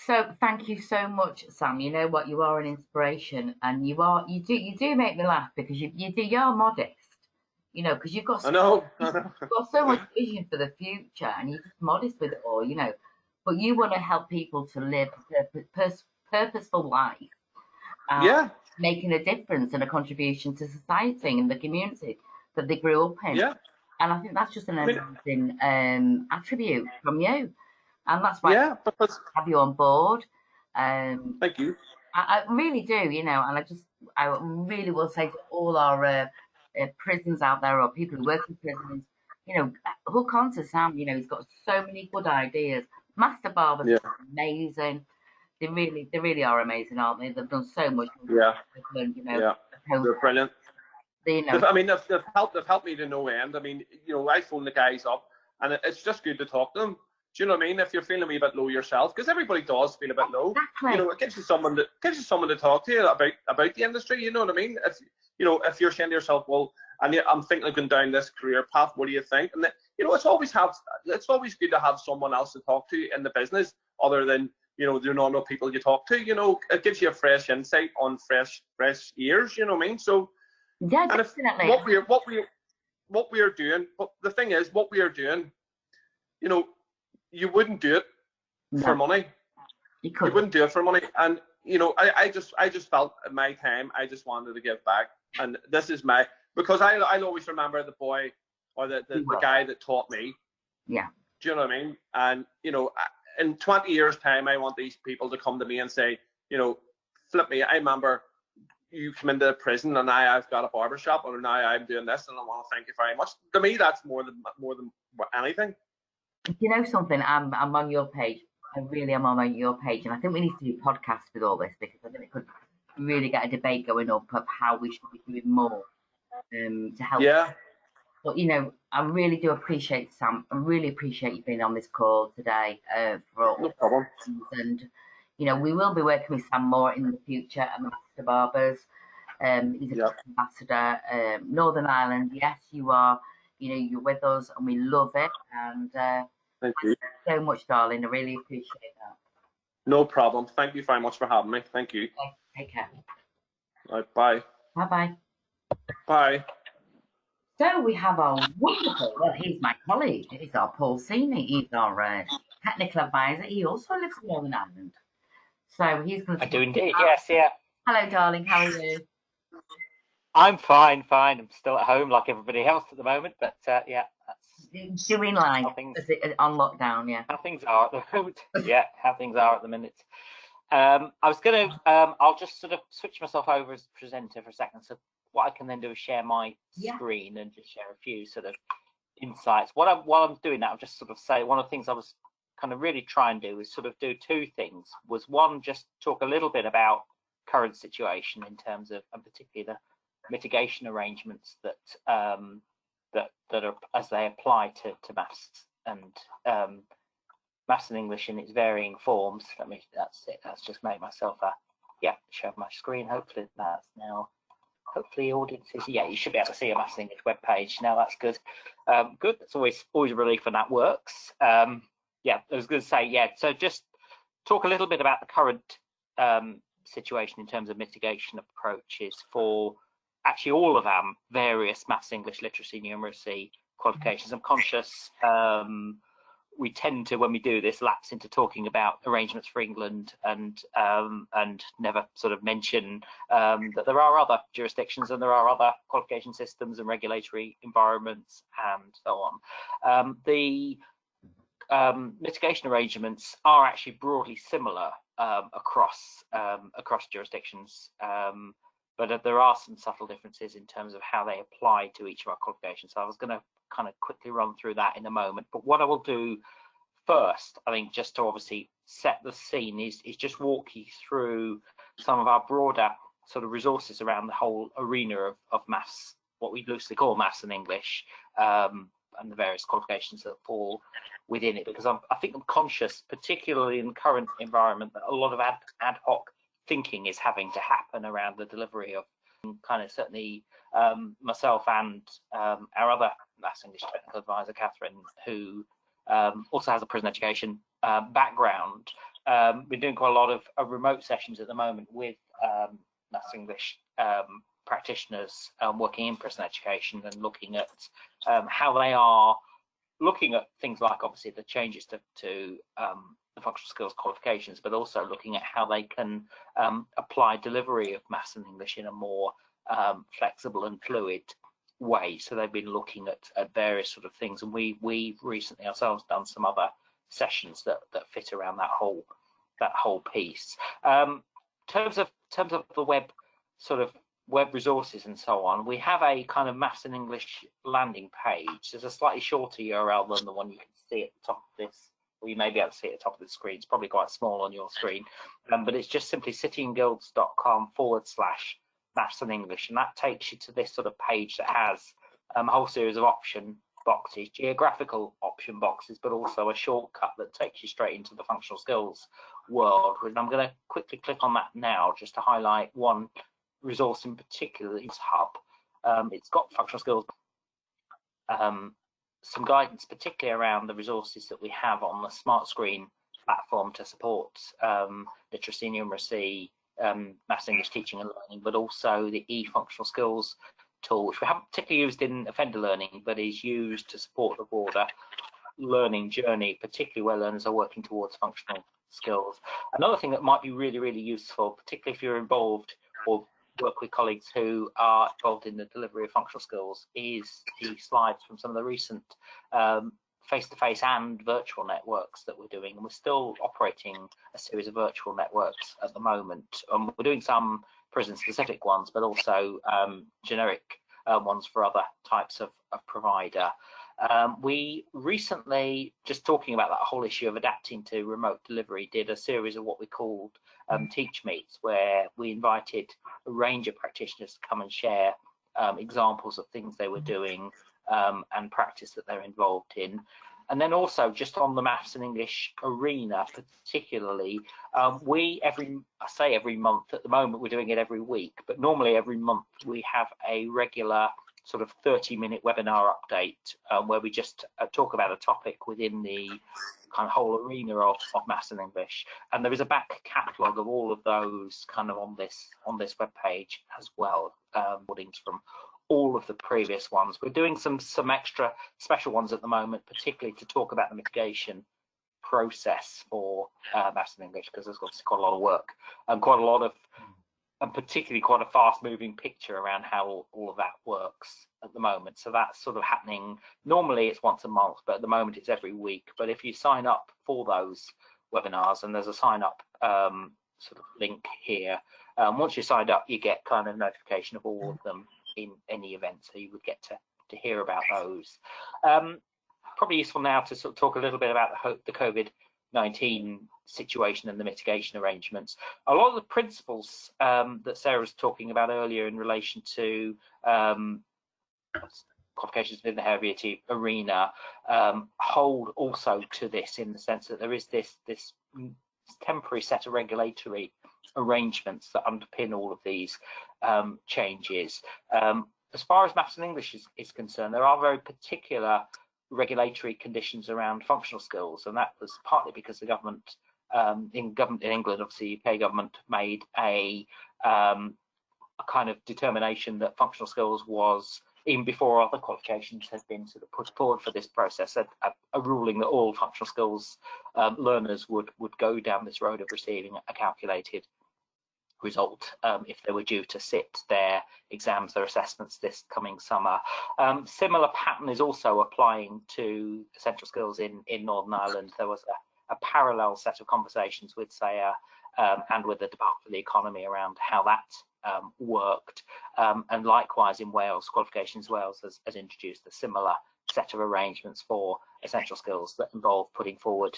So thank you so much, Sam. You know what, you are an inspiration, and you do make me laugh, because you're modest, you know, because you've got so much vision for the future, and you're just modest with it all, you know. But you want to help people to live a purposeful life, making a difference and a contribution to society and the community that they grew up in. Yeah. And I think that's just an amazing attribute from you. And that's why I have you on board. Thank you. I really do, you know, and I really will say to all our prisons out there, or people who work in prisons, you know, hook on to Sam. You know, he's got so many good ideas. Master barbers are amazing. They really are amazing, aren't they? They've done so much. Yeah. You know, they're brilliant. You know, I mean, they've helped me to no end. I mean, you know, I phone the guys up, and it's just good to talk to them. Do you know what I mean? If you're feeling a wee bit low yourself, because everybody does feel a bit low. Exactly. You know, it gives you someone to talk to you about the industry. You know what I mean? If you're saying to yourself, well, I'm thinking of going down this career path, what do you think? And you know, it's always good to have someone else to talk to in the business, other than, you know, the normal people you talk to. You know, it gives you a fresh insight on fresh ears. You know what I mean? So yeah, definitely. What we are doing, but the thing is, what we are doing, you know, you wouldn't do it for money. You wouldn't do it for money. And you know, I just felt at my time, I just wanted to give back. And this is because I'll always remember the boy or the guy that taught me. Yeah. Do you know what I mean? And you know, in 20 years' time, I want these people to come to me and say, you know, flip me. I remember you come into prison, and now I've got a barbershop, and now I'm doing this, and I want to thank you very much. To me, that's more than anything. You know something? I'm on your page. I really am on your page, and I think we need to do podcasts with all this, because I think it could really get a debate going up of how we should be doing more to help. Yeah. But you know, I really do appreciate, Sam. I really appreciate you being on this call today for all. No problem. And you know, we will be working with Sam more in the future at the Master Barbers. He's a ambassador, Northern Ireland. Yes, you are. You know, you're with us, and we love it. And thank you so much, darling. I really appreciate that. No problem. Thank you very much for having me. Thank you. Okay, take care. All right, bye. Bye-bye. Bye. So we have our wonderful, well, he's my colleague. He's our Paul Sini. He's our technical advisor. He also lives in Northern Ireland. So he's going to... I do indeed, yes, yeah. Hello, darling. How are you? I'm fine. I'm still at home like everybody else at the moment, but yeah. That's doing life on lockdown, yeah. How things are at the moment. Yeah, how things are at the minute. I was going to, I'll just sort of switch myself over as presenter for a second. So what I can then do is share my screen and just share a few sort of insights. While I'm doing that, I'll just sort of say one of the things I was kind of really trying to do is sort of do two things. Was one, just talk a little bit about current situation in terms of, and particularly the mitigation arrangements that that are as they apply to maths and Maths and English in its varying forms. That's it. Let's just make myself a, show my screen. Hopefully that's now, hopefully audiences, you should be able to see a Maths and English web page now. That's good. Good. That's always a relief when that works. I was going to say, so just talk a little bit about the current situation in terms of mitigation approaches for actually all of our various Maths, English, literacy, numeracy qualifications. I'm conscious we tend to, when we do this, lapse into talking about arrangements for England and never sort of mention that there are other jurisdictions and there are other qualification systems and regulatory environments and so on. The mitigation arrangements are actually broadly similar across jurisdictions, but there are some subtle differences in terms of how they apply to each of our qualifications. So I was going to kind of quickly run through that in a moment, but what I will do first, I think, just to obviously set the scene, is just walk you through some of our broader sort of resources around the whole arena of maths, what we loosely call Maths and English, and the various qualifications that fall within it, because I think I'm conscious, particularly in the current environment, that a lot of ad hoc thinking is having to happen around the delivery of kind of, certainly myself and our other Maths English technical advisor, Catherine, who also has a prison education background. We're doing quite a lot of remote sessions at the moment with Maths English practitioners working in prison education and looking at how they are looking at things like, obviously, the changes to the functional skills qualifications, but also looking at how they can apply delivery of Maths and English in a more flexible and fluid way. So they've been looking at various sort of things, and we've recently ourselves done some other sessions that fit around that whole piece. In terms of the web resources and so on, we have a kind of Maths and English landing page. There's a slightly shorter URL than the one you can see at the top of this, or you may be able to see at the top of the screen. It's probably quite small on your screen, but it's just simply cityandguilds.com/Maths and English, and that takes you to this sort of page that has a whole series of option boxes, geographical option boxes, but also a shortcut that takes you straight into the functional skills world. And I'm going to quickly click on that now just to highlight one resource in particular, it's Hub. It's got functional skills, some guidance, particularly around the resources that we have on the Smart Screen platform to support literacy, numeracy, Maths English teaching and learning, but also the e-functional skills tool, which we haven't particularly used in offender learning, but is used to support the broader learning journey, particularly where learners are working towards functional skills. Another thing that might be really, really useful, particularly if you're involved or work with colleagues who are involved in the delivery of functional skills, is the slides from some of the recent face-to-face and virtual networks that we're doing. And we're still operating a series of virtual networks at the moment. We're doing some prison-specific ones, but also generic ones for other types of provider. We recently, just talking about that whole issue of adapting to remote delivery, did a series of what we called Teach Meets, where we invited a range of practitioners to come and share examples of things they were doing and practice that they're involved in. And then also, just on the Maths and English arena particularly, I say every month, at the moment we're doing it every week, but normally every month we have a regular sort of 30-minute webinar update where we just talk about a topic within the kind of whole arena of Maths and English. And there is a back catalogue of all of those kind of on this web page as well, recordings from all of the previous ones. We're doing some extra special ones at the moment, particularly to talk about the mitigation process for Maths and English, because there's obviously quite a lot of work and quite a lot of, and particularly quite a fast-moving picture around how all of that works at the moment. So that's sort of happening. Normally it's once a month, but at the moment it's every week. But if you sign up for those webinars, and there's a sign-up sort of link here, once you're signed up, you get kind of notification of all of them in any event, so you would get to hear about those. Probably useful now to sort of talk a little bit about the COVID-19 situation and the mitigation arrangements. A lot of the principles that Sarah was talking about earlier in relation to qualifications within the hair beauty arena hold also to this, in the sense that there is this temporary set of regulatory arrangements that underpin all of these changes. As far as maths and English is concerned, there are very particular regulatory conditions around functional skills, and that was partly because the government in England, obviously UK government, made a kind of determination that functional skills was, even before other qualifications had been sort of put forward for this process, a ruling that all functional skills learners would go down this road of receiving a calculated result if they were due to sit their exams, their assessments this coming summer. Similar pattern is also applying to essential skills in Northern Ireland. There was a parallel set of conversations with SAYA and with the Department for the Economy around how that worked, and likewise in Wales, Qualifications Wales has introduced a similar set of arrangements for essential skills that involve putting forward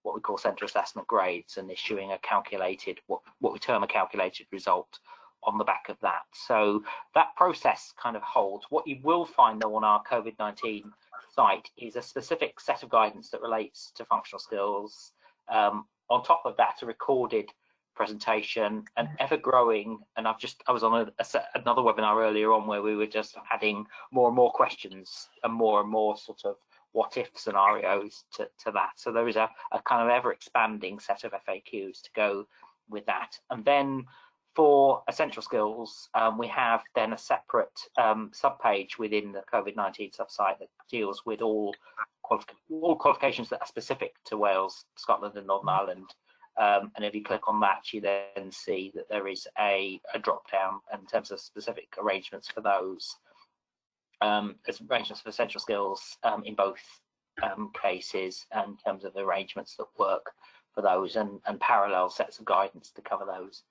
what we call centre assessment grades and issuing a calculated, what we term a calculated result on the back of that. So that process kind of holds. What you will find though on our COVID-19 site is a specific set of guidance that relates to functional skills. On top of that, a recorded presentation, an ever-growing, and I was on another webinar earlier on where we were just adding more and more questions and more sort of what-if scenarios to that. So there is a kind of ever-expanding set of FAQs to go with that. And then for essential skills, we have then a separate sub-page within the COVID-19 sub-site that deals with all qualifications that are specific to Wales, Scotland and Northern Ireland. And if you click on that, you then see that there is a drop down in terms of specific arrangements for those. There's arrangements for essential skills in both cases, and in terms of arrangements that work for those, and parallel sets of guidance to cover those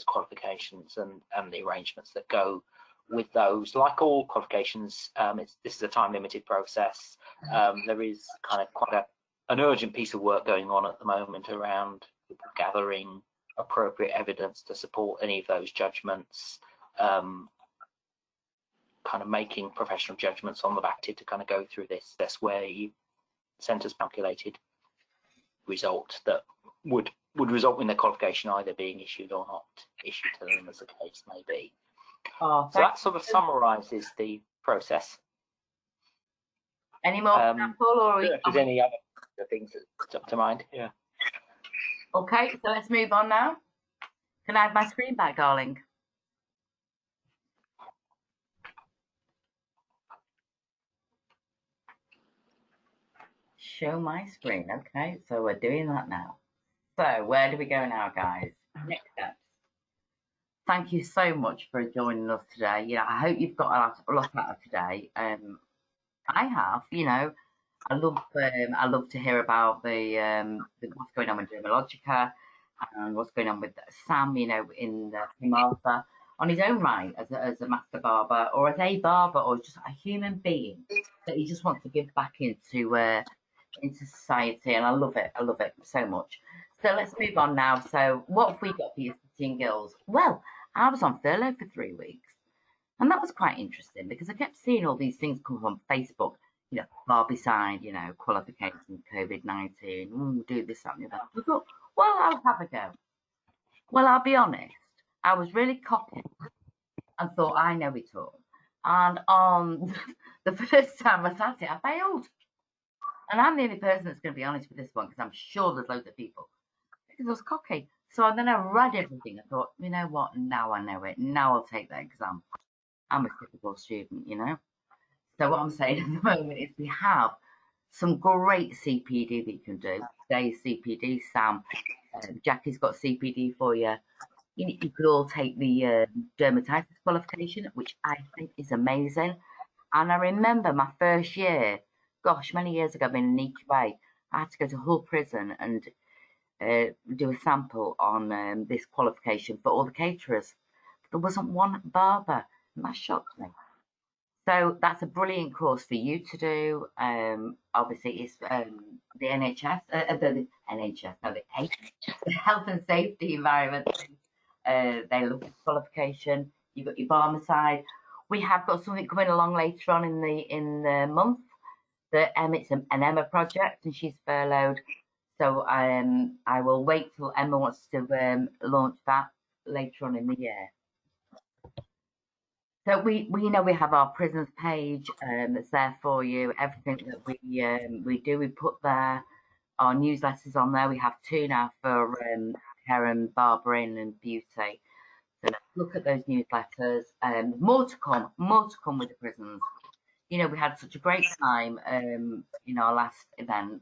qualifications and the arrangements that go with those. Like all qualifications, this is a time-limited process. There is kind of quite an urgent piece of work going on at the moment around gathering appropriate evidence to support any of those judgments, kind of making professional judgments on the back to kind of go through this. That's where you centre's calculated result that would result in their qualification either being issued or not issued to them, as the case may be. So that sort of summarises the process. Any more, Paul, or if there's any other things that jump to mind? Yeah. Okay, so let's move on now. Can I have my screen back, darling? Show my screen. Okay, so we're doing that now. So where do we go now, guys? Next steps. Thank you so much for joining us today. You know, I hope you've got a lot out of today. I have. You know, I love to hear about the what's going on with Dermalogica and what's going on with Sam. You know, in Martha on his own right as a master barber, or as a barber, or just a human being that he just wants to give back into society, and I love it so much. So let's move on now. So what have we got for you, teen girls? Well, I was on furlough for 3 weeks, and that was quite interesting because I kept seeing all these things come on Facebook, you know, Barbicide, you know, qualifications, COVID-19, do this, that, and the other. I thought, well, I'll have a go. Well, I'll be honest, I was really cocky and thought I know it all. And on the first time I sat it, I failed. And I'm the only person that's going to be honest with this one, because I'm sure there's loads of people. Because I was cocky. So then I read everything. I thought, you know what? Now I know it. Now I'll take that exam. I'm a typical student, you know. So what I'm saying at the moment is we have some great CPD that you can do. Today's CPD, Sam. Jackie's got CPD for you. You could all take the dermatitis qualification, which I think is amazing. And I remember my first year, gosh, many years ago, being in EQA, I had to go to Hull Prison and do a sample on this qualification for all the caterers. There wasn't one barber, and that shocked me. So that's a brilliant course for you to do. Obviously, it's the NHS, the Health and Safety Environment. They look at qualification. You've got your Barmicide. we have got something coming along later on in the month. That it's an Emma project, and she's furloughed. So I will wait till Emma wants to launch that later on in the year. So we have our prisons page that's there for you. Everything that we do, we put there. Our newsletters on there. We have 2 now for hair and barbering and beauty. So look at those newsletters. More to come with the prisons. We had such a great time in our last event,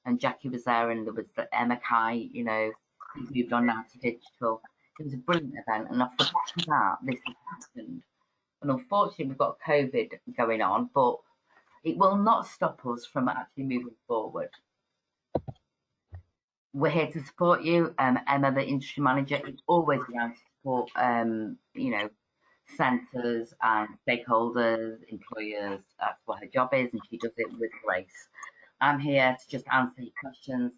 and Jackie was there, and there was Emma Kai, who's moved on now to digital. It was a brilliant event, and off the back of that, this has happened. And unfortunately, we've got COVID going on, but it will not stop us from actually moving forward. We're here to support you. Emma, the industry manager, is always around to support, centres and stakeholders, employers. That's what her job is, and she does it with grace. I'm here to just answer your questions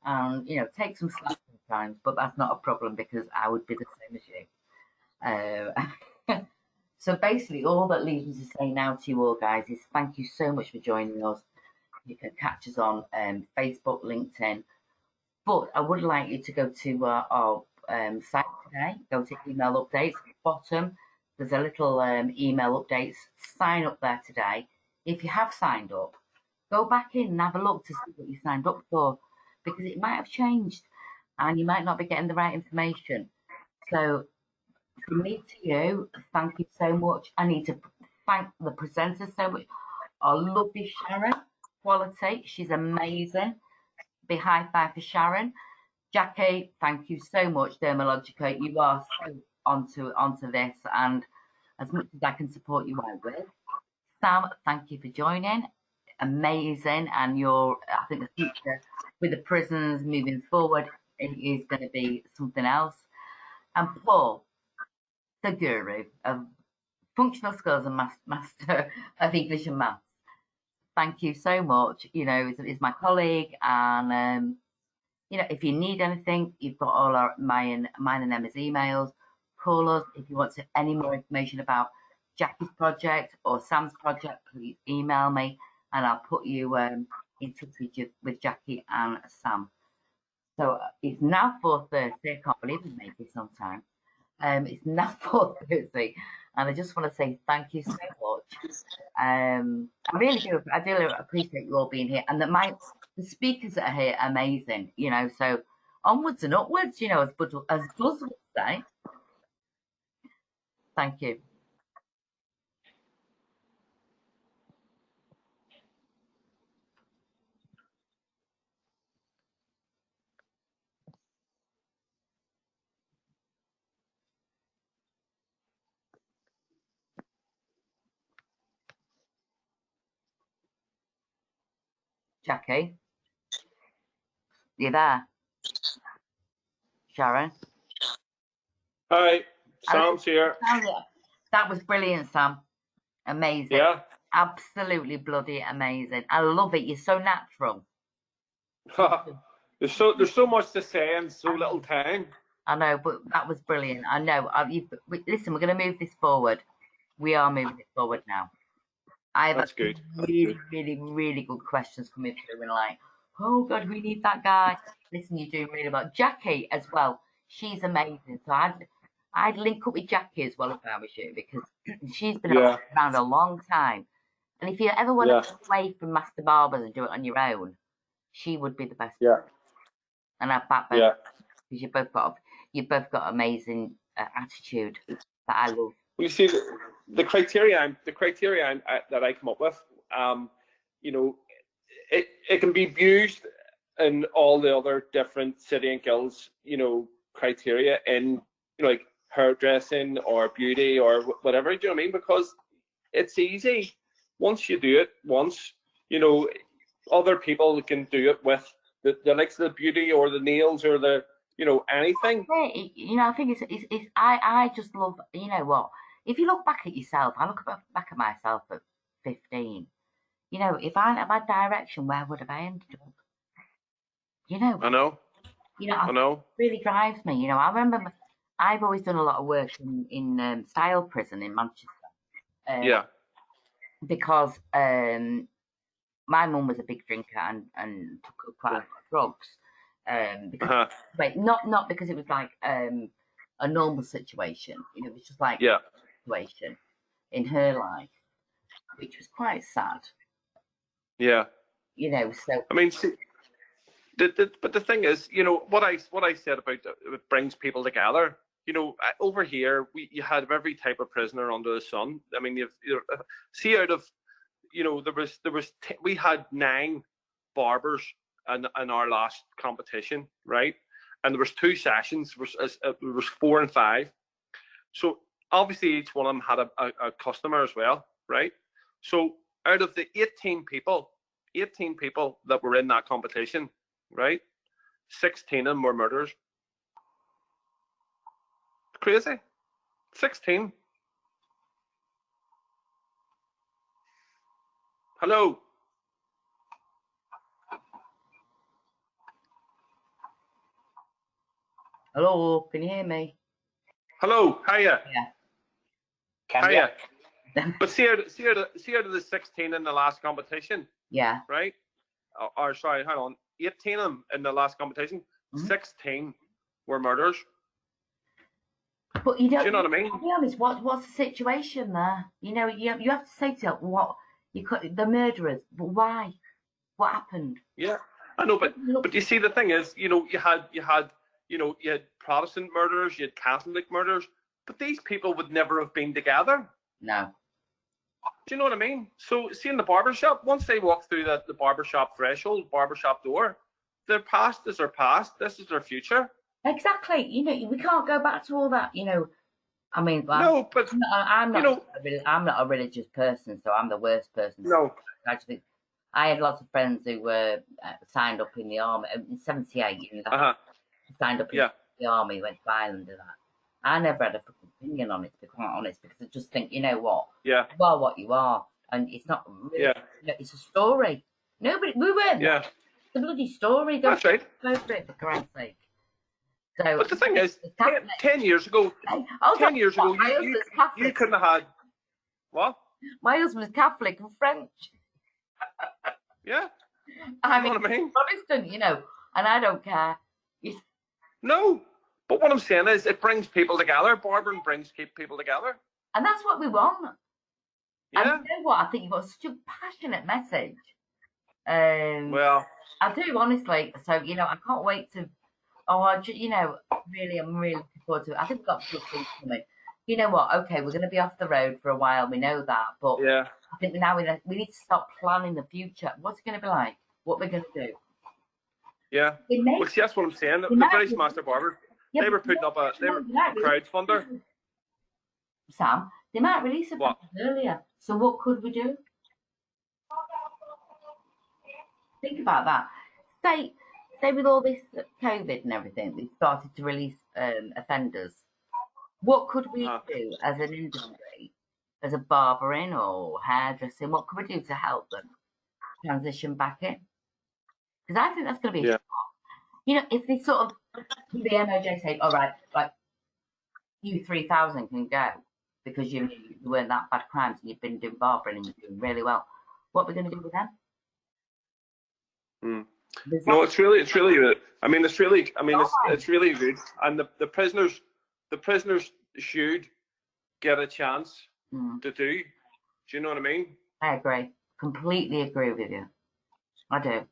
and, take some slack sometimes, but that's not a problem because I would be the same as you. So basically, all that leaves me to say now to you all guys is thank you so much for joining us. You can catch us on Facebook, LinkedIn, but I would like you to go to our site today. Go to email updates at the bottom. There's a little email updates. Sign up there today. If you have signed up, go back in and have a look to see what you signed up for, because it might have changed and you might not be getting the right information. So from me to you, thank you so much. I need to thank the presenters so much. Our lovely Sharon, quality, she's amazing. Big high five for Sharon. Jackie, thank you so much, Dermalogica. You are so onto this, and as much as I can support you, I will. Sam, thank you for joining. Amazing, and I think the future with the prisons moving forward is going to be something else. And Paul, the guru of functional skills and master of English and maths. Thank you so much. Is my colleague, and if you need anything, you've got all mine and Emma's emails. Call us if you want any more information about Jackie's project or Sam's project. Please email me, and I'll put you in touch with Jackie and Sam. So it's now 4:30. I can't believe we made this on time. It's now 4:30, and I just want to say thank you so much. I really do. I do appreciate you all being here, and that the speakers that are here are amazing. So onwards and upwards. As Buzz would say. Thank you. Jackie, you there? Sharon? Hi, Sam's here. That was brilliant, Sam. Amazing. Yeah. Absolutely bloody amazing. I love it. You're so natural. There's so much to say and so little time. I know, but that was brilliant. I know. Listen, we're going to move this forward. We are moving it forward now. That's good. Really, really, really good questions coming through, and oh God, we need that guy. Listen, you're doing really well. Jackie as well. She's amazing. So I'd link up with Jackie as well if I was you, because she's been around a long time. And if you ever want to get away from master barbers and do it on your own, she would be the best. Yeah. And I back both because you've both got amazing attitude that I love. Well, you see, the criteria that I come up with, it can be used in all the other different city and guilds, criteria in like hairdressing or beauty or whatever. Do you know what I mean? Because it's easy. Once you do it once, other people can do it with the likes of the beauty or the nails or the anything. I think it's I just love, what, if you look back at yourself, I look back at myself at 15, if I had my direction, where would have I ended up? I know. I know. It really drives me. I remember I've always done a lot of work in Style Prison in Manchester, Yeah. Because my mum was a big drinker and took quite a lot of drugs. Because, wait, not because it was like a normal situation. You know, it was just like a situation in her life, which was quite sad. Yeah. You know, so I mean, see, but the thing is, you know, what I said about it brings people together. You know, over here you had every type of prisoner under the sun. I mean, see, out of, you know, we had 9 barbers in our last competition, right? And there was 2 sessions. There was 4 and 5. So obviously each one of them had a customer as well, right? So out of the 18 people that were in that competition, right, 16 of them were murderers. Crazy. 16. Hello. hello, can you hear me? Hello. Hiya. Yeah. Hiya. But see out of the 16 in the last competition, Yeah. right? Or sorry, hang on. 18 of them in the last competition, 16 were murderers. But you don't. Do you know what I mean? I'll be honest. What's the situation there? You know, you have to say to yourself, what you could, the murderers. But why? What happened? Yeah, I know, but you see, the thing is, you know, you had Protestant murderers, you had Catholic murderers, but these people would never have been together. No. Do you know what I mean? So, see, in the barbershop, once they walk through the barbershop threshold, barbershop door, their past is their past. This is their future. Exactly. You know, we can't go back to all that. You know, I mean, no, but I'm not. You know, I'm not a religious person, so I'm the worst person. No. I just think I had lots of friends who were signed up in the army in '78. You know, signed up in the army, went to Ireland and that. I never had a fucking opinion on it, to be quite honest, because I just think, you know what? Yeah. You are what you are, and it's not really. Yeah. You know, it's a story. Nobody, we weren't. Yeah. It's a bloody story. That's right. Go for it, for Christ's sake. So, but the thing is, 10 years ago, you couldn't have had what? My husband's Catholic and French. Yeah. I mean, Protestant, you know, and I don't care. No, but what I'm saying is, it brings people together. Barbering keep people together. And that's what we want. Yeah. And you know what? I think you've got such a passionate message. Well, I do, honestly. So, you know, I can't wait to. You know, really, I'm really looking forward to it. I think we've got good things coming. You know what? Okay, we're going to be off the road for a while. We know that, but yeah, I think now we need to start planning the future. What's it going to be like? What we're going to do? Yeah. Well, see, that's what I'm saying. The British Master Barbers, they were putting up a crowdfunder. Sam, they might release it earlier. So what could we do? Think about that. Say with all this COVID and everything, we started to release offenders. What could we do as an industry, as a barbering or hairdressing? What could we do to help them transition back in? Because I think that's going to be a shock. You know, if they sort of, the MoJ say, all right, like, you 3,000 can go because you weren't that bad crimes and you've been doing barbering and you're doing really well. What are we going to do with them? No, it's really good. I mean, it's really good. And the prisoners should get a chance to do. Do you know what I mean? I agree. Completely agree with you. I do.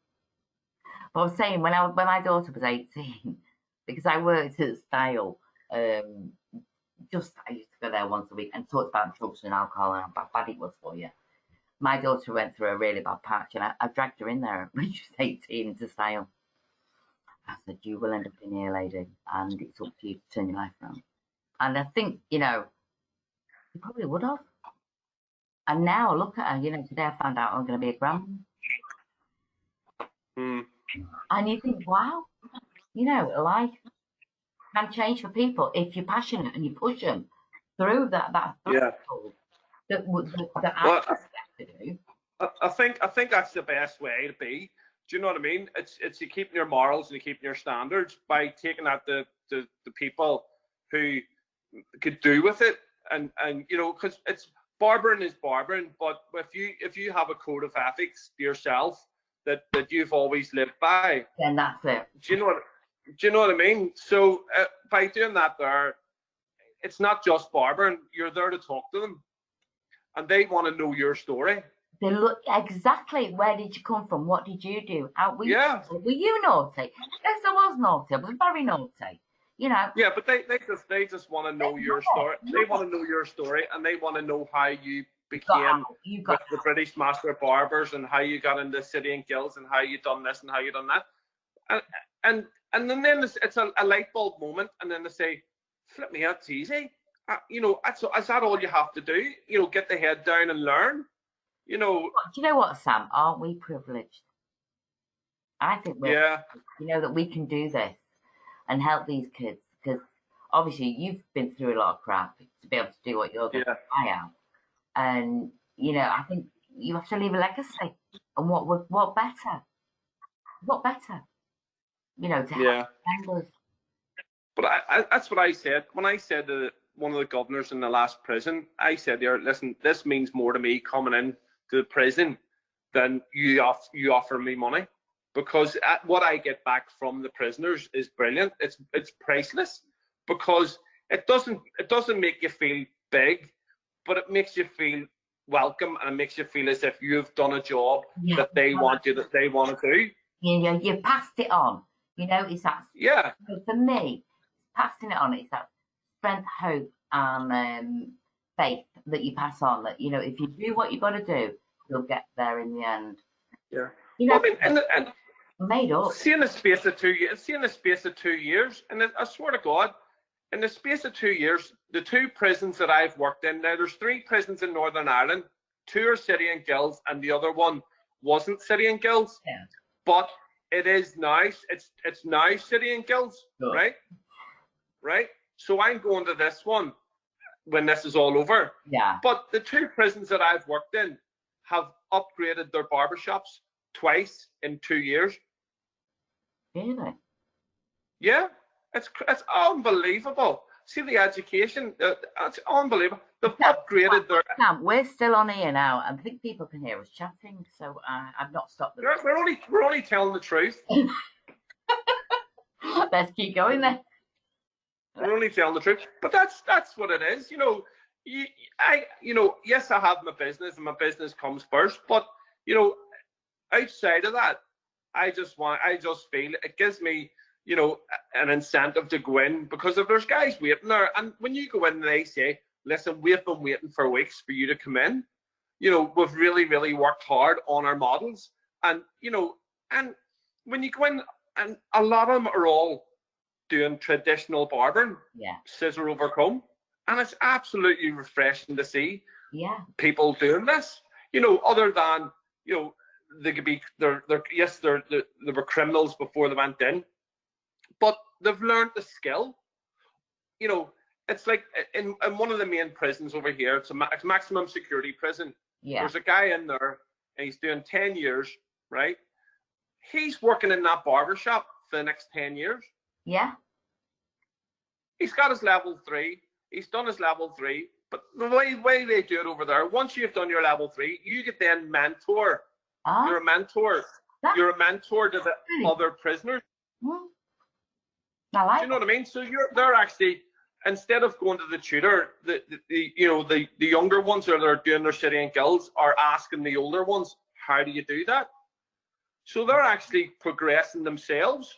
But I was saying, when my daughter was 18, because I worked at Style, I used to go there once a week and talk about drugs and alcohol and how bad it was for you. My daughter went through a really bad patch, and I dragged her in there when she was 18 into Style. I said, you will end up in here, lady, and it's up to you to turn your life around. And I think, you know, you probably would have. And now look at her, you know, today I found out I'm going to be a grandma. And you think, wow, you know, life can change for people if you're passionate and you push them through that threshold that I have to do. I think that's the best way to be. Do you know what I mean? It's you keeping your morals and you keeping your standards by taking out the people who could do with it, and you know, because it's barbering is barbering, but if you have a code of ethics to yourself that you've always lived by, then that's it. Do you know what I mean? So by doing that, there, it's not just barbering. You're there to talk to them, and they want to know your story. They look exactly. Where did you come from? What did you do? Were you naughty? Yes, I was naughty. I was very naughty. You know. Yeah, but they just want to know your story. They want to know your story, and they want to know how you became with the British Master Barbers, and how you got into City and Guilds, and how you done this and how you done that. And then it's a light bulb moment, and then they say, "Flip me, that's easy." You know, is that all you have to do? You know, get the head down and learn. You know. Do you know what, Sam? Aren't we privileged? I think we're, you know, that we can do this and help these kids, because obviously you've been through a lot of crap to be able to do what you're doing. I am, and you know, I think you have to leave a legacy. And what better? What better? You know, to help us. But that's what I said when I said to one of the governors in the last prison. I said there, listen, this means more to me coming in to the prison than you offer me money, because what I get back from the prisoners is brilliant. It's priceless, because it doesn't make you feel big, but it makes you feel welcome, and it makes you feel as if you've done a job that they want to do. Yeah, you passed it on. You know, it's that. Yeah. For me, passing it on, it's that strength, hope, and faith that you pass on. That, you know, if you do what you got to do, you'll get there in the end. Yeah. You know, I mean, and made up. See, in the space of 2 years, and I swear to God, in the space of 2 years, the 2 prisons that I've worked in, now there's 3 prisons in Northern Ireland, 2 are City and Guilds, and the other one wasn't City and Guilds. Yeah. But it is now, it's now City and Guilds, right? Right? So I'm going to this one when this is all over. Yeah. But the 2 prisons that I've worked in have upgraded their barbershops twice in 2 years. Really? Yeah, it's unbelievable. See the education, it's unbelievable. They've upgraded their. Sam, we're still on here now, and I think people can hear us chatting, so I've not stopped them. We're only telling the truth. Let's keep going then. We're only telling the truth, but that's what it is. You know, yes, I have my business, and my business comes first. But you know, outside of that, I just feel it gives me, you know, an incentive to go in, because if there's guys waiting there, and when you go in and they say, listen, we've been waiting for weeks for you to come in, you know, we've really, really worked hard on our models, and you know, and when you go in, and a lot of them are all doing traditional barbering, scissor over comb, and it's absolutely refreshing to see people doing this, you know, other than, you know, they could be they were criminals before they went in, but they've learned the skill. You know, it's like in one of the main prisons over here, it's a maximum security prison. There's a guy in there, and he's doing 10 years, right? He's working in that barber shop for the next 10 years. Yeah. He's got his level 3. He's done his level 3. But the way they do it over there, once you've done your level 3, you get then mentor. You're a mentor. You're a mentor to the other prisoners. I like. Do you know what I mean? So they're actually, instead of going to the tutor, the younger ones that are doing their City and Guilds are asking the older ones, how do you do that? So they're actually progressing themselves.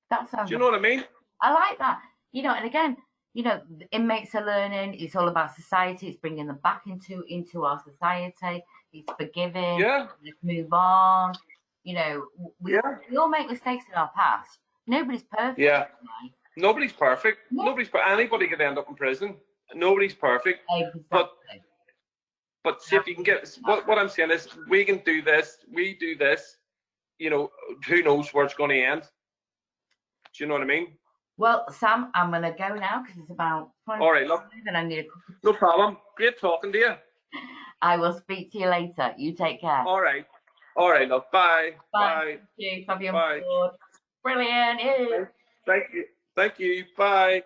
That sounds. Do you know what I mean? I like that. You know, and again, you know, the inmates are learning. It's all about society. It's bringing them back into our society. It's forgiving. Yeah. Let's move on. You know, we all make mistakes in our past. Nobody's perfect. Yeah. Nobody's perfect. No. Anybody could end up in prison. Nobody's perfect. Exactly. But see if you can get what I'm saying is, we can do this. We do this. You know, who knows where it's going to end? Do you know what I mean? Well, Sam, I'm going to go now because it's about 20 All right, look. And I need a No problem. Great talking to you. I will speak to you later. You take care. All right. All right, love. Bye. Bye. Thank you. Bye. Bye. Brilliant. Thank you. Bye.